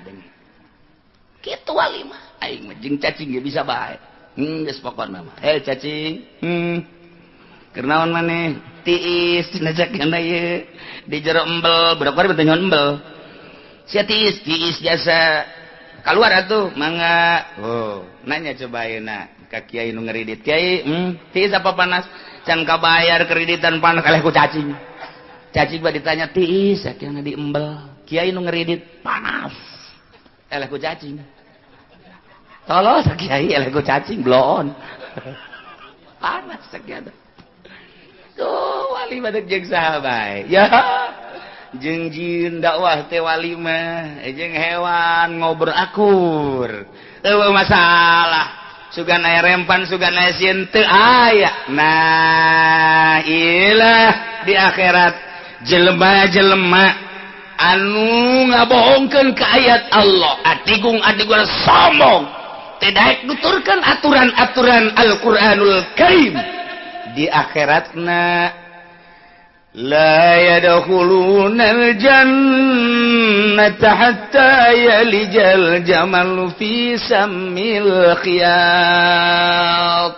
kitu walimah aing mah jeung cacing ge bisa bae geus pokona mah cacing keur naon maneh tiis najakna ieu di jero embel budak bari teh nyon embel sia tiis jasa keluar atuh mangga nanya coba ayeuna ka kiai nu ngeridit kiai tiis apa panas can kabayar kreditan panas kaleh ku cacing bade ditanya tiis sakieu di embel kiai nu ngeridit panas eleh ku cacing tolong kiai eleh ku cacing bloon panas sakieu tuh wali badek jeung saha bae ya jeung jin dakwah teh wali mah jeung hewan ngobrol akur eueuh masalah sugan aya rempan sugan aya sieun teu aya nah ilah di akhirat jelema-jelema anu ngabohongkeun ka ayat Allah atigung sombong teh daek nuturkeun aturan-aturan Al-Qur'anul Karim di akhiratna la yadkhulunal jannata hatta yalijal jamal fi sammil khiyat.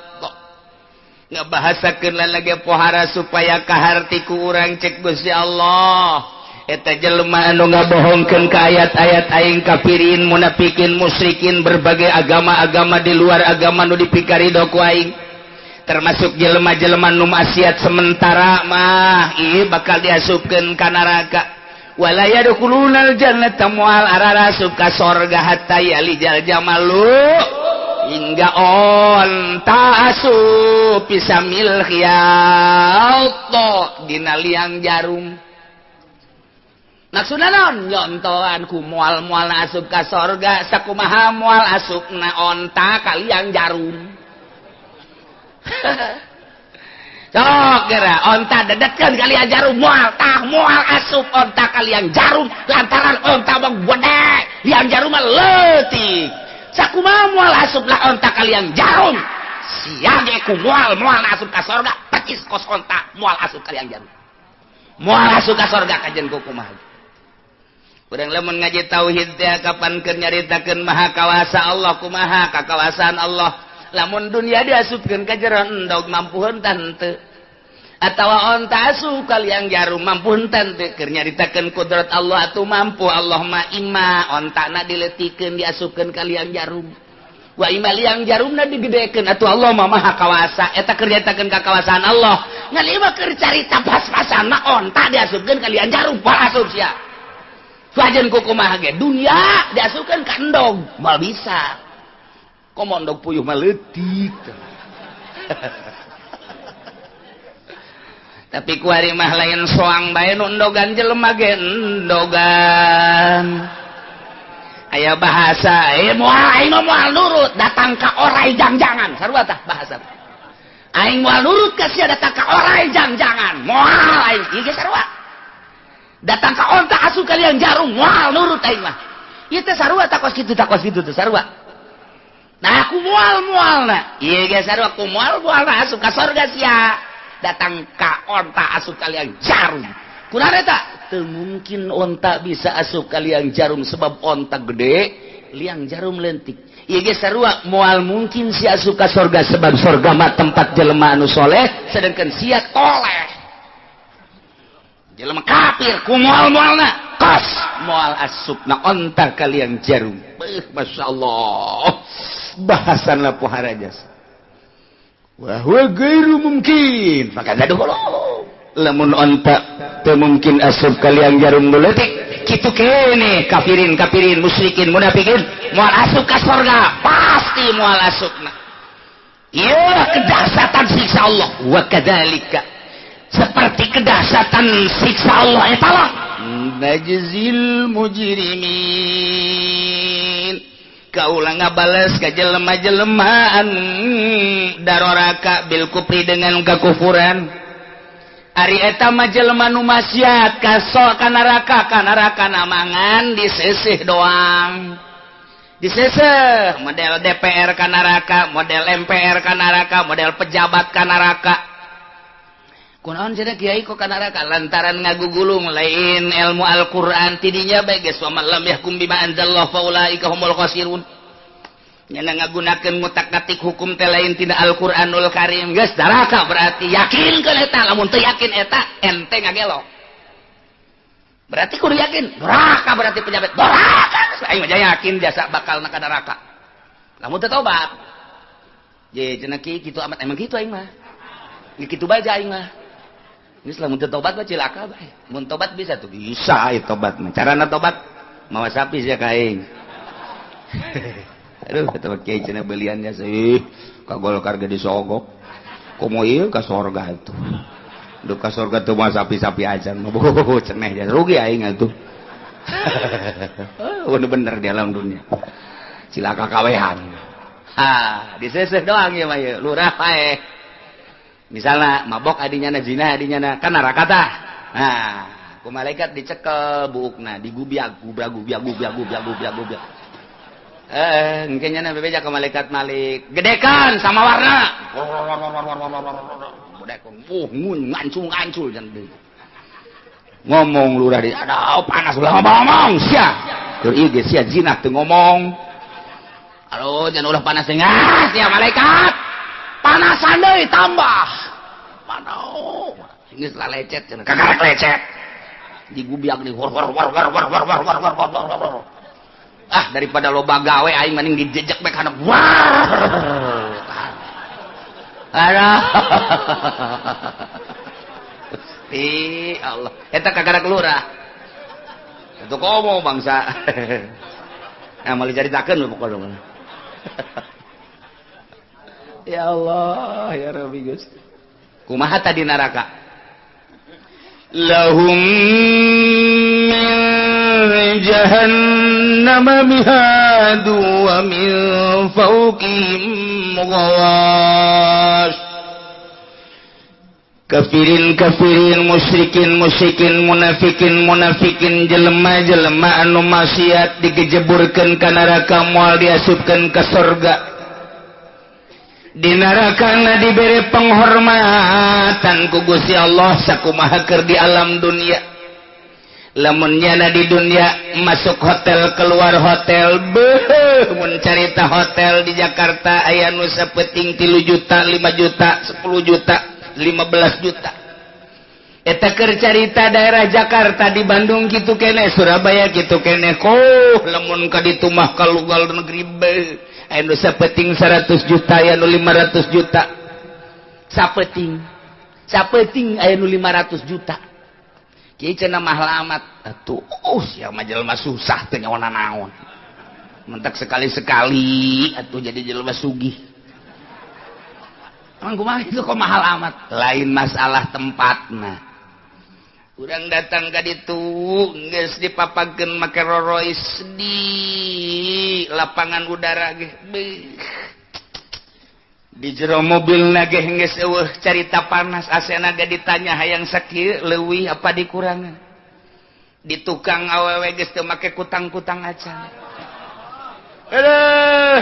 Ngabahasakeun lagi pohara supaya kaharti ku urang cek Gusti Allah. Eta jelema anu ngabohongkeun ka ayat-ayat aing kafirin, munafikin, musyrikin, berbagai agama-agama di luar agama nu dipikarido ku aing. Termasuk jelema-jelema nu maksiat sementara mah ieu bakal diasupkeun ka neraka. Wala yadkhulunal jannata moal ararasup ka sorga hatta yalijal jamalu hingga onta asup pisamil khiyat dina liang jarum. Maksudna naon? Nyontohan ku moal-moal asup ka sorga sakumaha moal asupna onta ka liang jarum. Sok geura onta dedetkeun ka liang jarum moal asup onta ka liang jarum lantaran onta mah gede liang jarum mah leutik. Sakumaha moal asup lah onta ka liang jarum sia ge ku moal asup ka sorga percis kos onta moal asup ka liang jarum moal asup ka sorga kajen ku kumaha. Urang lamun ngaji tauhid teh kapankeun nyaritakeun maha kawasa Allah kumaha kakawasaan Allah. Lamun dunia diasupkeun ka jero endog mampu heuntah teu atawa onta asup ka liang jarum mampu heuntah teu keur nyaritakeun kudrat Allah atuh mampu. Allah mah imma ontana dileutikeun diasupkeun ka liang jarum wa imma liang jarumna digedekeun atuh Allah mah maha kawasa eta keur nyaritakeun kakawasaan Allah. Ngan ieu mah keur carita pas-pasanna onta diasupkeun ka liang jarum moal asup sia. Wajan ku kumaha ge dunia diasupkeun ka endog moal bisa. Komo endog puyuh mah leutik. Tapi ku ari mah lain soang bae nu endogan jelema ge endogan. Aya bahasa moal aing moal nurut datang ka orai jangjangan sarua tah bahasa. Aing moal nurut ka sia datang ka orai jangjangan moal aing ieu ge sarua. Datang ka onta asup ka liang jarum moal nurut aing mah. Ieu teh sarua takos kitu teh sarua. Nah aku mual-mualna ieu ge sarua ku mual-mualna asup ka sorga sia datang ka onta asup ka liang jarum. Kunaha eta? Teu mungkin onta bisa asup ka liang jarum sebab onta gede, liang jarum leutik. Ieu ge sarua moal mungkin si asup ka sorga sebab sorga mah tempat jelema anu soleh sedangkan sia toleh. Jelema kafir ku moal-moalna kos moal asupna onta ka liang jarum. Masyaallah. Bahasanlah pohara jasa wa huwa ghairu mungkin maka gaduh lamun onta teu mungkin asup ka liang jarum nu leutik kitu kene kafirin musyrikin munafikin moal asup ka sorga pasti moal asupna. Ieu kedahsyatan siksa Allah wa kadzalika seperti kedahsyatan siksa Allah eta lah najzil mujrimin kaulah ngabales ka jelema-jelema daroraka bil kufri dengan kekufuran. Ari eta mah jelema nu maksiat ka neraka namangan disesih doang. Disesih model DPR ka neraka, model MPR ka neraka, model pejabat ka neraka. Kunaon cenah kiai kok ka neraka lantaran ngagugulung lain ilmu Al-Qur'an tidinya bae geus wa man lam yahkum bima anzalallahu faulaika humul khasirun. Nya ngagunakeun ngutak-ngatik hukum teh lain tina Al-Qur'anul Karim geus neraka berarti yakinkeun eta lamun teu yakin eta ente ngagelo. Berarti kudu yakin neraka berarti pejabat neraka aing mah yakin jasa bakal ka neraka. Lamun teu tobat. Ye cenah kitu amat emang kitu aing mah. Kitu bae aing mah. Ini selamun tobat mah cilaka bae. Mun tobat bisa tuh. Bisa aya tobat mah. Carana tobat mawa sapi sia ka aing. Aduh eta kiai cenah belian jasa ka Golkar ge disogok. Komo ieu ka sorga atuh. Duh ka sorga teu mah sapi-sapi acan mah cenah jasa rugi aing atuh. Oh bener di alam dunia. Cilaka kawehan. Diseseh doang ieu mah ieu. Lurah bae. Misalnya mabok adinya na zina adinya na kan neraka tah. Nah, ku malaikat dicekel buukna, digubiag, gubiag. Engke nya na bebeja ka malaikat malik. Gedekan sama warna. Gedekon. Ngancul jan deui. ngomong lurah di aduh panas ulah ngomong sia keur ieu ge sia jinak teu ngomong aduh jangan ulah panas teh sia malaikat panasan deui tambah manoh geus lah lecet cenah kagarek lecet digubiak di war ah daripada loba gawe aing mending dijejek bae kana aduh Gusti Allah eta kagara lurah itu komo bangsa nah mau dicaritakeun pokoknya ya Allah ya Rabbi Gusti kumaha tadi neraka lahum min jahannam mihadu wa min fawqihim ghawash kafirin musyrikin munafikin jelema anu maksiat digejeburkeun ka neraka moal diasupkeun ka surga di neraka diberi penghormatan ku Gusti Allah sakumaha keur di alam dunia lamun nyana di dunia masuk hotel keluar hotel beuh mun carita hotel di Jakarta aya nu sapeting 3 juta 5 juta 10 juta 15 juta eta keur carita daerah Jakarta di Bandung kitu keneh Surabaya kitu keneh lamun ka ditu mah kalugal negeri beuh anu sapeting 100 juta aya nu 500 juta sapeting aya nu 500 juta kieu cenah mah lamat atuh sia mah jelema susah teh nyawana naon mentak sekali-sekali atuh jadi jelema sugih emang kumaha itu kok mahal amat lain masalah tempatna urang datang ka ditu geus dipapageun make Rolls-Royce di lapangan udara ge di jero mobilna ge geus eueuh carita panas asena ge ditanya hayang sakieu leuwih apa dikurangan di tukang awewe geus teu make kutang-kutang acan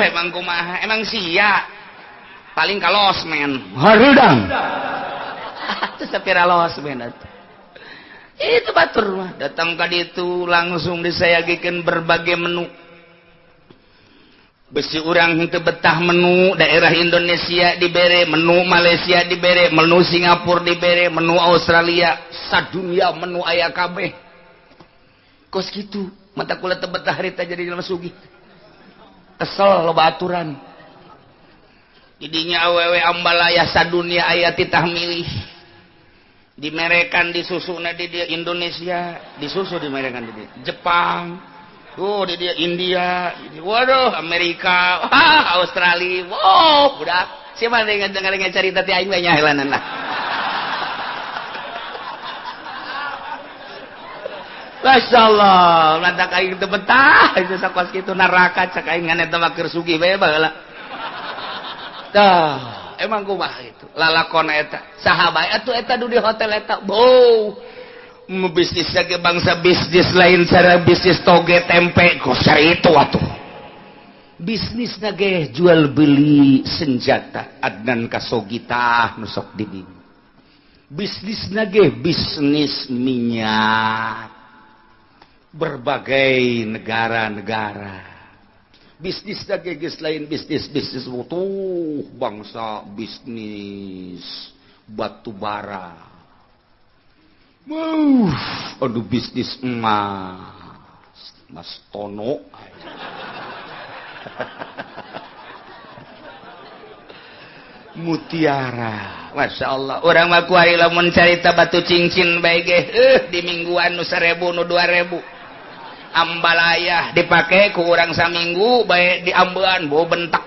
emang kumaha emang sia paling ka losmen hareudang itu sapira losmen itu batur mah datang ka ditu langsung disayagikeun berbagai menu besi urang henteu betah menu daerah Indonesia dibere menu Malaysia dibere menu Singapura dibere menu Australia sadunya menu aya kabeh kos kitu mata kula teu betah harita jadi jelema sugih kesel loba aturan didinya awewe ambalaya sadunia aya titah milih dimerekan disusuna di dia Indonesia disusu dimerekan di dia Jepang di dia India waduh Amerika Australia budak siapa yang dengar cerita ti aing we nyahelanan lah Masya Allah lantak aing teu betah itu sakos kitu neraka cak aing ngan eta mah keur sugih bae baheula tah emang kumaha itu lalakona eta sahabat atuh eta du di hotel eta bisnis ge bangsa bisnis lain cara bisnis toge tempe kok cari itu atuh bisnisna ge jual beli senjata adnan kasogita nu sok diding bisnisna ge bisnis minyak berbagai negara-negara bisnis lagi geus lain bisnis butuh bangsa bisnis batu bara aduh bisnis emas tono mutiara Masya Allah orang mah kuari lamun carita batu cincin bae ge di mingguan nu 1000 nu 2000 ambalaya dipake ku urang saminggu bae diambean bau bentak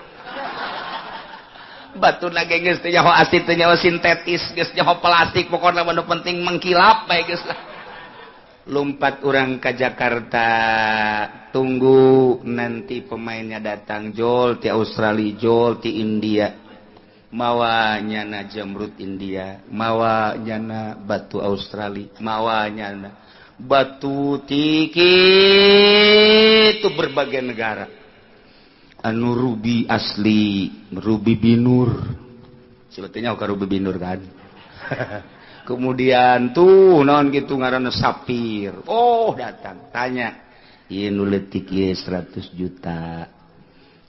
batu lagi geus teh nyaho asli teh nyaho sintetis geus nyaho plastik pokona anu penting mengkilap bae geus lah lompat urang ka Jakarta tunggu nanti pemainnya datang jol ti Australia jol ti India mawa nyana jamrut India mawa nyana batu Australia mawa nyana batu tiki itu berbagai negara anu ruby asli ruby binur sebetulnya ka ruby binur kan Kemudian tuh non gitu ngaranna Sapir. Oh datang tanya, ieu nu leutik ieu 100 juta.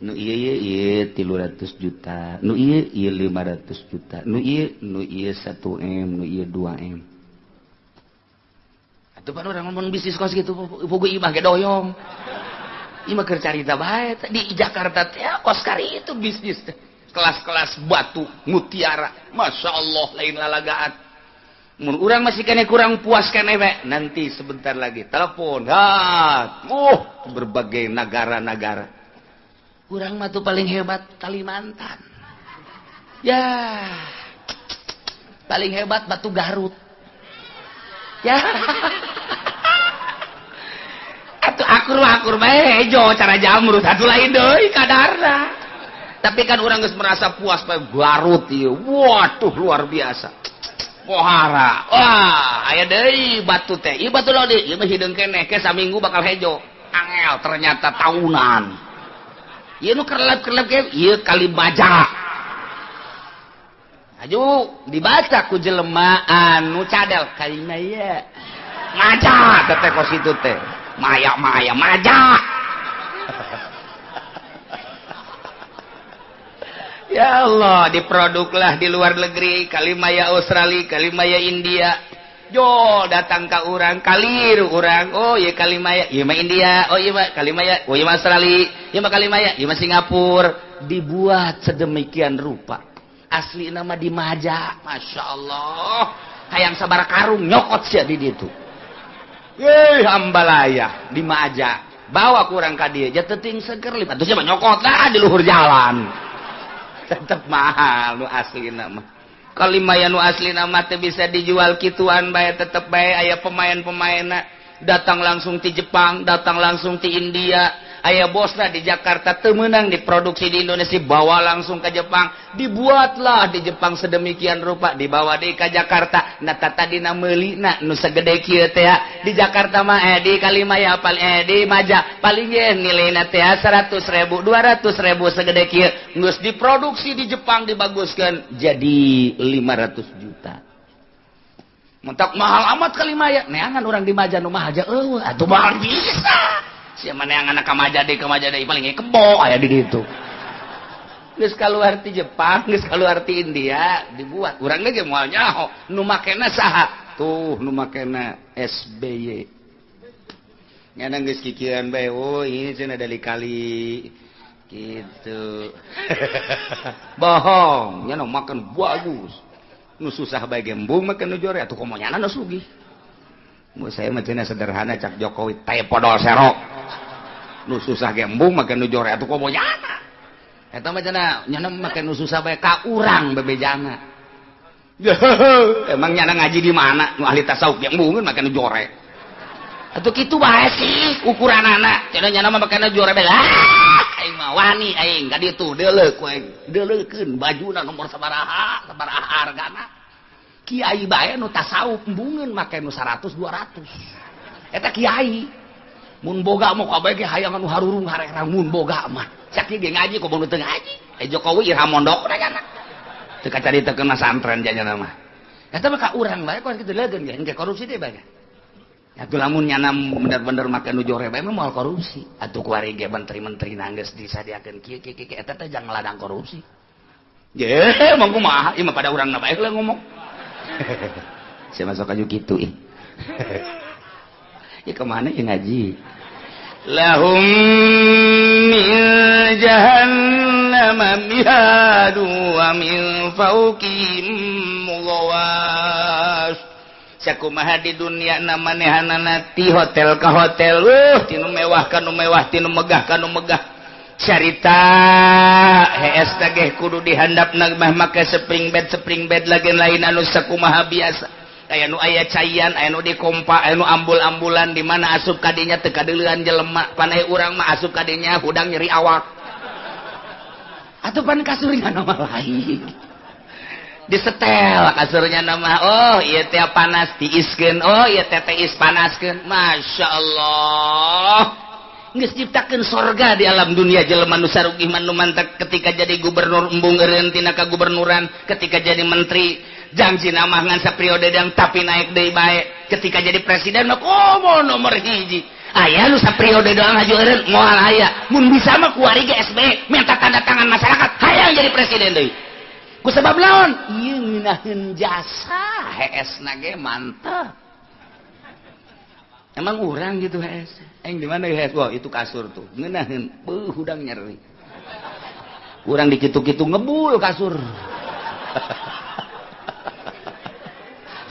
Nu ieu 300 juta. Nu ieu 500 juta. Nu ieu 1M, nu ieu 2M. Atuh pan urang ngomong bisnis kos gitu bogo imah ge doyong. Imah keur carita bae di Jakarta teh kos kari itu bisnis teh. Kelas-kelas batu mutiara. Masya Allah lain lalagaan. Mun urang masih kene kurang puas kene we, nanti sebentar lagi telepon. Berbagai negara-negara. Urang mah tuh paling hebat Kalimantan. Ya. Paling hebat Batu Garut. Ya. Atuh akur bae hejo cara jamrut atuh lain deui kadarna. Tapi kan urang geus merasa puas bae Garut ieu. Waduh luar biasa. Pohara, wah, aya deui batu teh. Ieu batu lode, ieu mah hideung keneh, ke saminggu bakal hejo. Angel ternyata tahunan. Ieu nu kerlep-kerlep ke, ieu Kalimaja. Aju dibaca ku jelema anu cadel Kalimaya. Maja teh kos itu teh. Maya maja. Ya Allah, diproduklah di luar negeri, Kalimaya Australia, Kalimaya India. Jo datang ke urang, kaliru urang. Oh, iya Kalimaya, iya mah India. Oh, iya mah Kalimaya, oh iya mah Australia. Iya mah Kalimaya, iya mah Singapura. Dibuat sedemikian rupa. Asli nama di Maja, Masya Allah. Hayang sabar karung nyokot sia di ditu. Hambalaya di Maja. Bawa kurang ka dieu, jateting seger lip. Atuh sia mah nyokot lah di luhur jalan. Tetep mahal nu asli nama. Kalimaya nu asli nama teh bisa dijual kituan bae tetep bae aya pemain-pemainna datang langsung ti Jepang, datang langsung ti India. Aya bosna di Jakarta teu meunang diproduksi di Indonesia, bawa langsung ke Jepang, dibuatlah di Jepang sedemikian rupa, dibawa deui ka Jakarta. Nah tadina meulina nu sagede kieu teh di Jakarta mah di Kalimaya di Maja paling ge nilaina teh 100.000, 200.000 sagede kieu, geus diproduksi di Jepang dibaguskeun jadi 500 juta. Mentak mahal amat Kalimaya, neangan orang di Maja nu mah aja atuh mahal bisa. Sia mana anak Kamaja deui paling kebo aya di ditu. Geus kaluar ti Jepang, geus kaluar ti India dibuat. Urang ge moal nyaho, nu makena saha? Tuh nu makena SBY. Nyana geus kikieuan bae, oh ini cenah dari kali gitu. Bohong, nyana makan bagus. Nu susah bae gembung makan nu jore atuh komo nyana nu sugih. Mun saya mah cenah sederhana cak Jokowi teh podol serok. Nu susah gembung make nu jore atuh komo nyana. Eta mah cenah nyana make nu susah bae ka urang bebejana. Emang nyana ngaji di mana? Nu ahli tasawuf gembungeun make nu jore. Atuh kitu bae sih ukuranana. Cenah nyana mah make nu jore bae. Aing mah wani aing ka ditu deuleuh ku aing. Deuleukeun bajuna nomor sabaraha hargana. Kiai bae nu tasawuf embungeun make nu 100 200. Eta kiai. Mun boga mah kabeh ge hayang anu harurung harerang mun boga mah. Cak ge ngaji kok nu teu ngaji. Jokowi irham mondok rayana. Teu kacaritakeun santren janya mah. Eta mah ka urang bae kok kitu leugeun ge engke korupsi teh bae. Atuh lamun nyana bener-bener make nu jore bae mah moal korupsi. Atuh kuari ge menteri-menteri nanggeus disadiakeun kieu eta teh jangan ladang korupsi. Ye, mong kumaha? Ieu mah pada urangna bae lah ngomong. Saya masuk aja gitu ya kemana ya ngaji lahum min jahannam mihadu wa min fawqihim mughawash. Sakumaha di dunia namanehanana ti hotel ka hotel tinu mewah ka nu mewah tinu megah ka nu megah. Carita hees tageh kudu dihandapna mah make spring bed lagen lain anu sakumaha biasa. Aya nu aya cayan, aya nu dikompa, aya nu ambul-ambulan di mana asup kadinya teu kadeulean jelema. Panai urang mah asup kadinya hudang nyeri awak. Atuh pan kasurnya nama lain. Disetel kasurnya nama. Oh, ieu teh panas tiiskeun. Oh, ieu teh tiis panaskeun. Masya Allah. Geus ciptakeun sorga di alam dunia jelema nu sarugih manu mantak ketika jadi gubernur embung eureun tina kagubernuran, ketika jadi menteri jangjina mah ngan saperiode yang tapi naik deui bae ketika jadi presiden mah komo nomor hiji aya nu saperiode doang ngajueureun moal aya mun bisa mah kuari ge SB minta tanda tangan masyarakat hayang jadi presiden deui ku sebab naon ieu ngeunaheun jasa HS na ge mantep emang urang gitu HS aing di mana HS wah itu kasur tuh ngeunaheun hudang nyeri urang dikitu-kitu ngebul kasur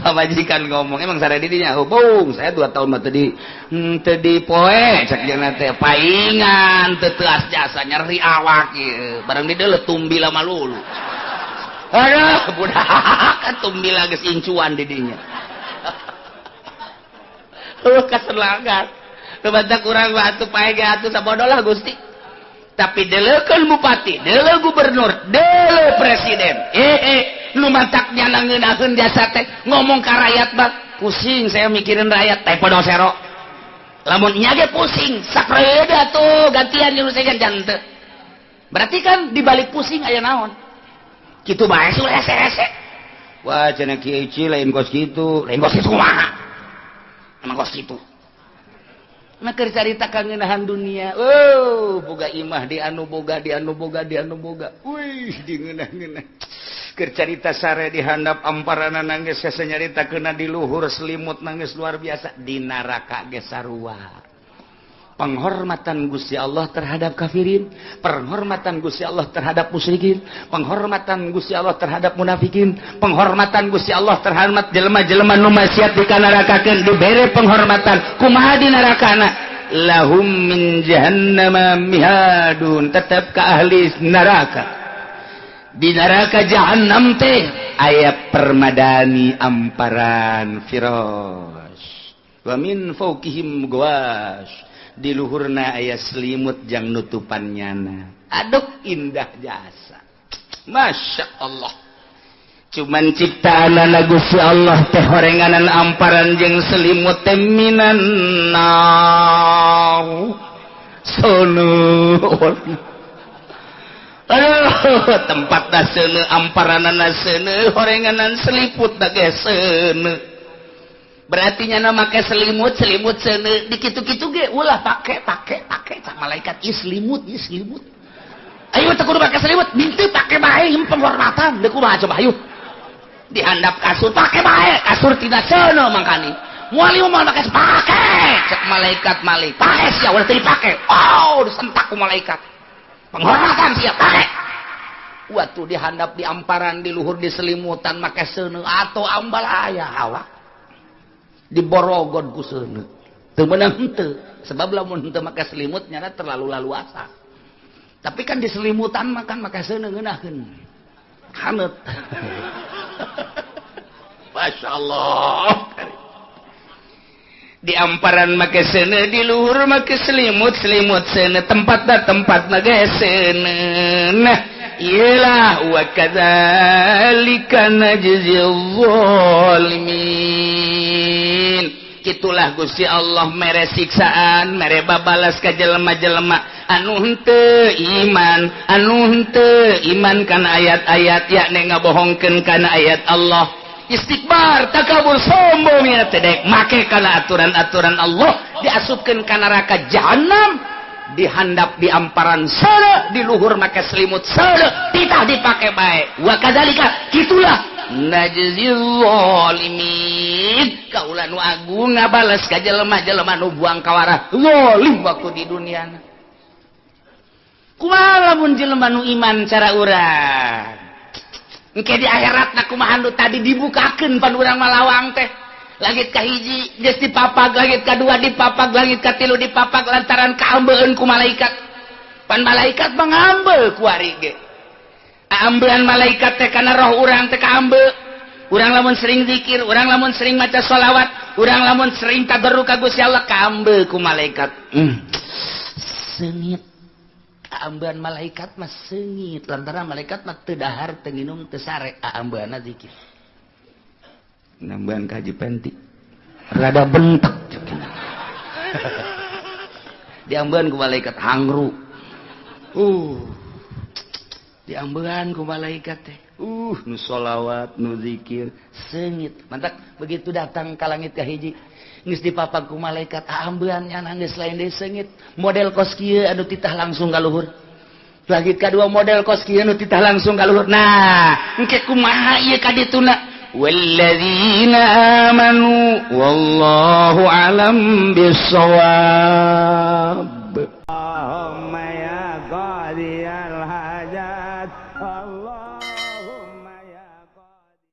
majikan ngomong emang sare didinya hubung saya 2 tahun mah tadi poe cek jeung teh paingan teu teas jasa nyeri awak ieu bareng di deuleu tumbi lama lulu aduh budak kan tumbi geus incuan di dinya kaselangan kebatak urang mah atuh pae ge atuh sabodo lah Gusti tapi deleukeun bupati deleu gubernur deleu presiden lu mantaknya ngeunaheun jasa teh ngomong ka rakyat bak pusing saya mikirin rakyat teh podo sero lamun nya ge pusing sakreude atuh gantian nyuruh saya jante berarti kan dibalik pusing aya naon kitu bae sul hese-hese wah cenah kieu ci lain kos kitu kumaha emang kos kitu mah keur carita ka ngeunahan dunia boga imah di anu boga wih di ngeunah-ngeunah keur carita sare di handap amparanna nangis sanyaritakeunna di luhur selimut nangis luar biasa di neraka ge sarua penghormatan Gusti Allah terhadap kafirin penghormatan Gusti Allah terhadap musyrikin penghormatan Gusti Allah terhadap munafikin penghormatan Gusti Allah terhadap jelema-jelema nu maksiat di nerakakeun dibere penghormatan kumaha di nerakana lahum min jahannama mihadun tetep ka ahli neraka di neraka jahannam teh aya permadani amparan firash wa min fawqihim ghawash di luhurna aya selimut jang nutupannyana aduh indah jasa Masya Allah cuman ciptaanana Gusti Allah teh horenganan amparan jeung selimut teh minan nar sono aduh tempatna seuneu amparanana seuneu horenganan seliput da ge seuneu berarti nyana make selimut seuneu dikitu-kitu ge ulah pake cak malaikat ieu selimut ayo teu kudu make selimut mintu pake bae penghormatan deuk kumaha coba ayo dihandap kasur pake bae kasur tina seuneu mangkani moal ieu moal make pake cak malaikat pake sia ulah teu dipake disentak ku malaikat penghormatan siap pake waktu dihandap di amparan di luhur di selimutan make seuneu atau ambal aya awak diborogod ku seuneu teu meunang henteu sebab lamun henteu make selimut nyana terlalu laluasa tapi kan di selimutan makan make seuneu ngeunaheun haneut Masya Allah di amparan make seuneu di luhur make selimut seuneu tempat ge seuneu nah iyalah wa kadzalika najzil zalimin kitulah Gusti Allah mere siksaan mere babalas ka jelema-jelema anu henteu iman kana ayat-ayat yakni ngabohongkeun kana ayat Allah istikbar takabur sombong ya tedek make kana aturan-aturan Allah diasupkeun ka neraka jahanam dihandap di amparan seuneu di luhur make selimut seuneu titah dipake bae wa kadzalika kitulah najzil zalimin kaula nu agung ngabales ka jelema-jelema nu buang kawarah zalim waktu di dunia kumaha lamun jelema nu iman cara urang engke di akhiratna kumaha nu tadi dibukakeun pan urang malawang teh langit kahiji geus dipapag langit kadua dipapag langit katilu dipapag lantaran kaambeueun ku malaikat pan malaikat mangambeu ku ari ge ambean malaikat teh kana roh urang teh kaambeu urang lamun sering zikir urang lamun sering maca sholawat urang lamun sering tadarruk ka Gusti Allah kaambeu ku malaikat seungit ambean malaikat mah seungit lantaran malaikat mah teu dahar teu nginum teu sare ambeana zikir nambahan kaji penti rada bentek diambean ku malaikat hangru diambean ku malaikat teh nu sholawat nu zikir sengit mantap begitu datang ka langit ka hiji geus dipapag ku malaikat ambean nya geus lain deui sengit model kos kieu anu titah langsung ka luhur langit kadua model kos kieu anu titah langsung ka luhur nah engke kumaha ieu ka dituna walladzina amanu wallahu alam bissawab Allahumma ya qadiyal hajat Allah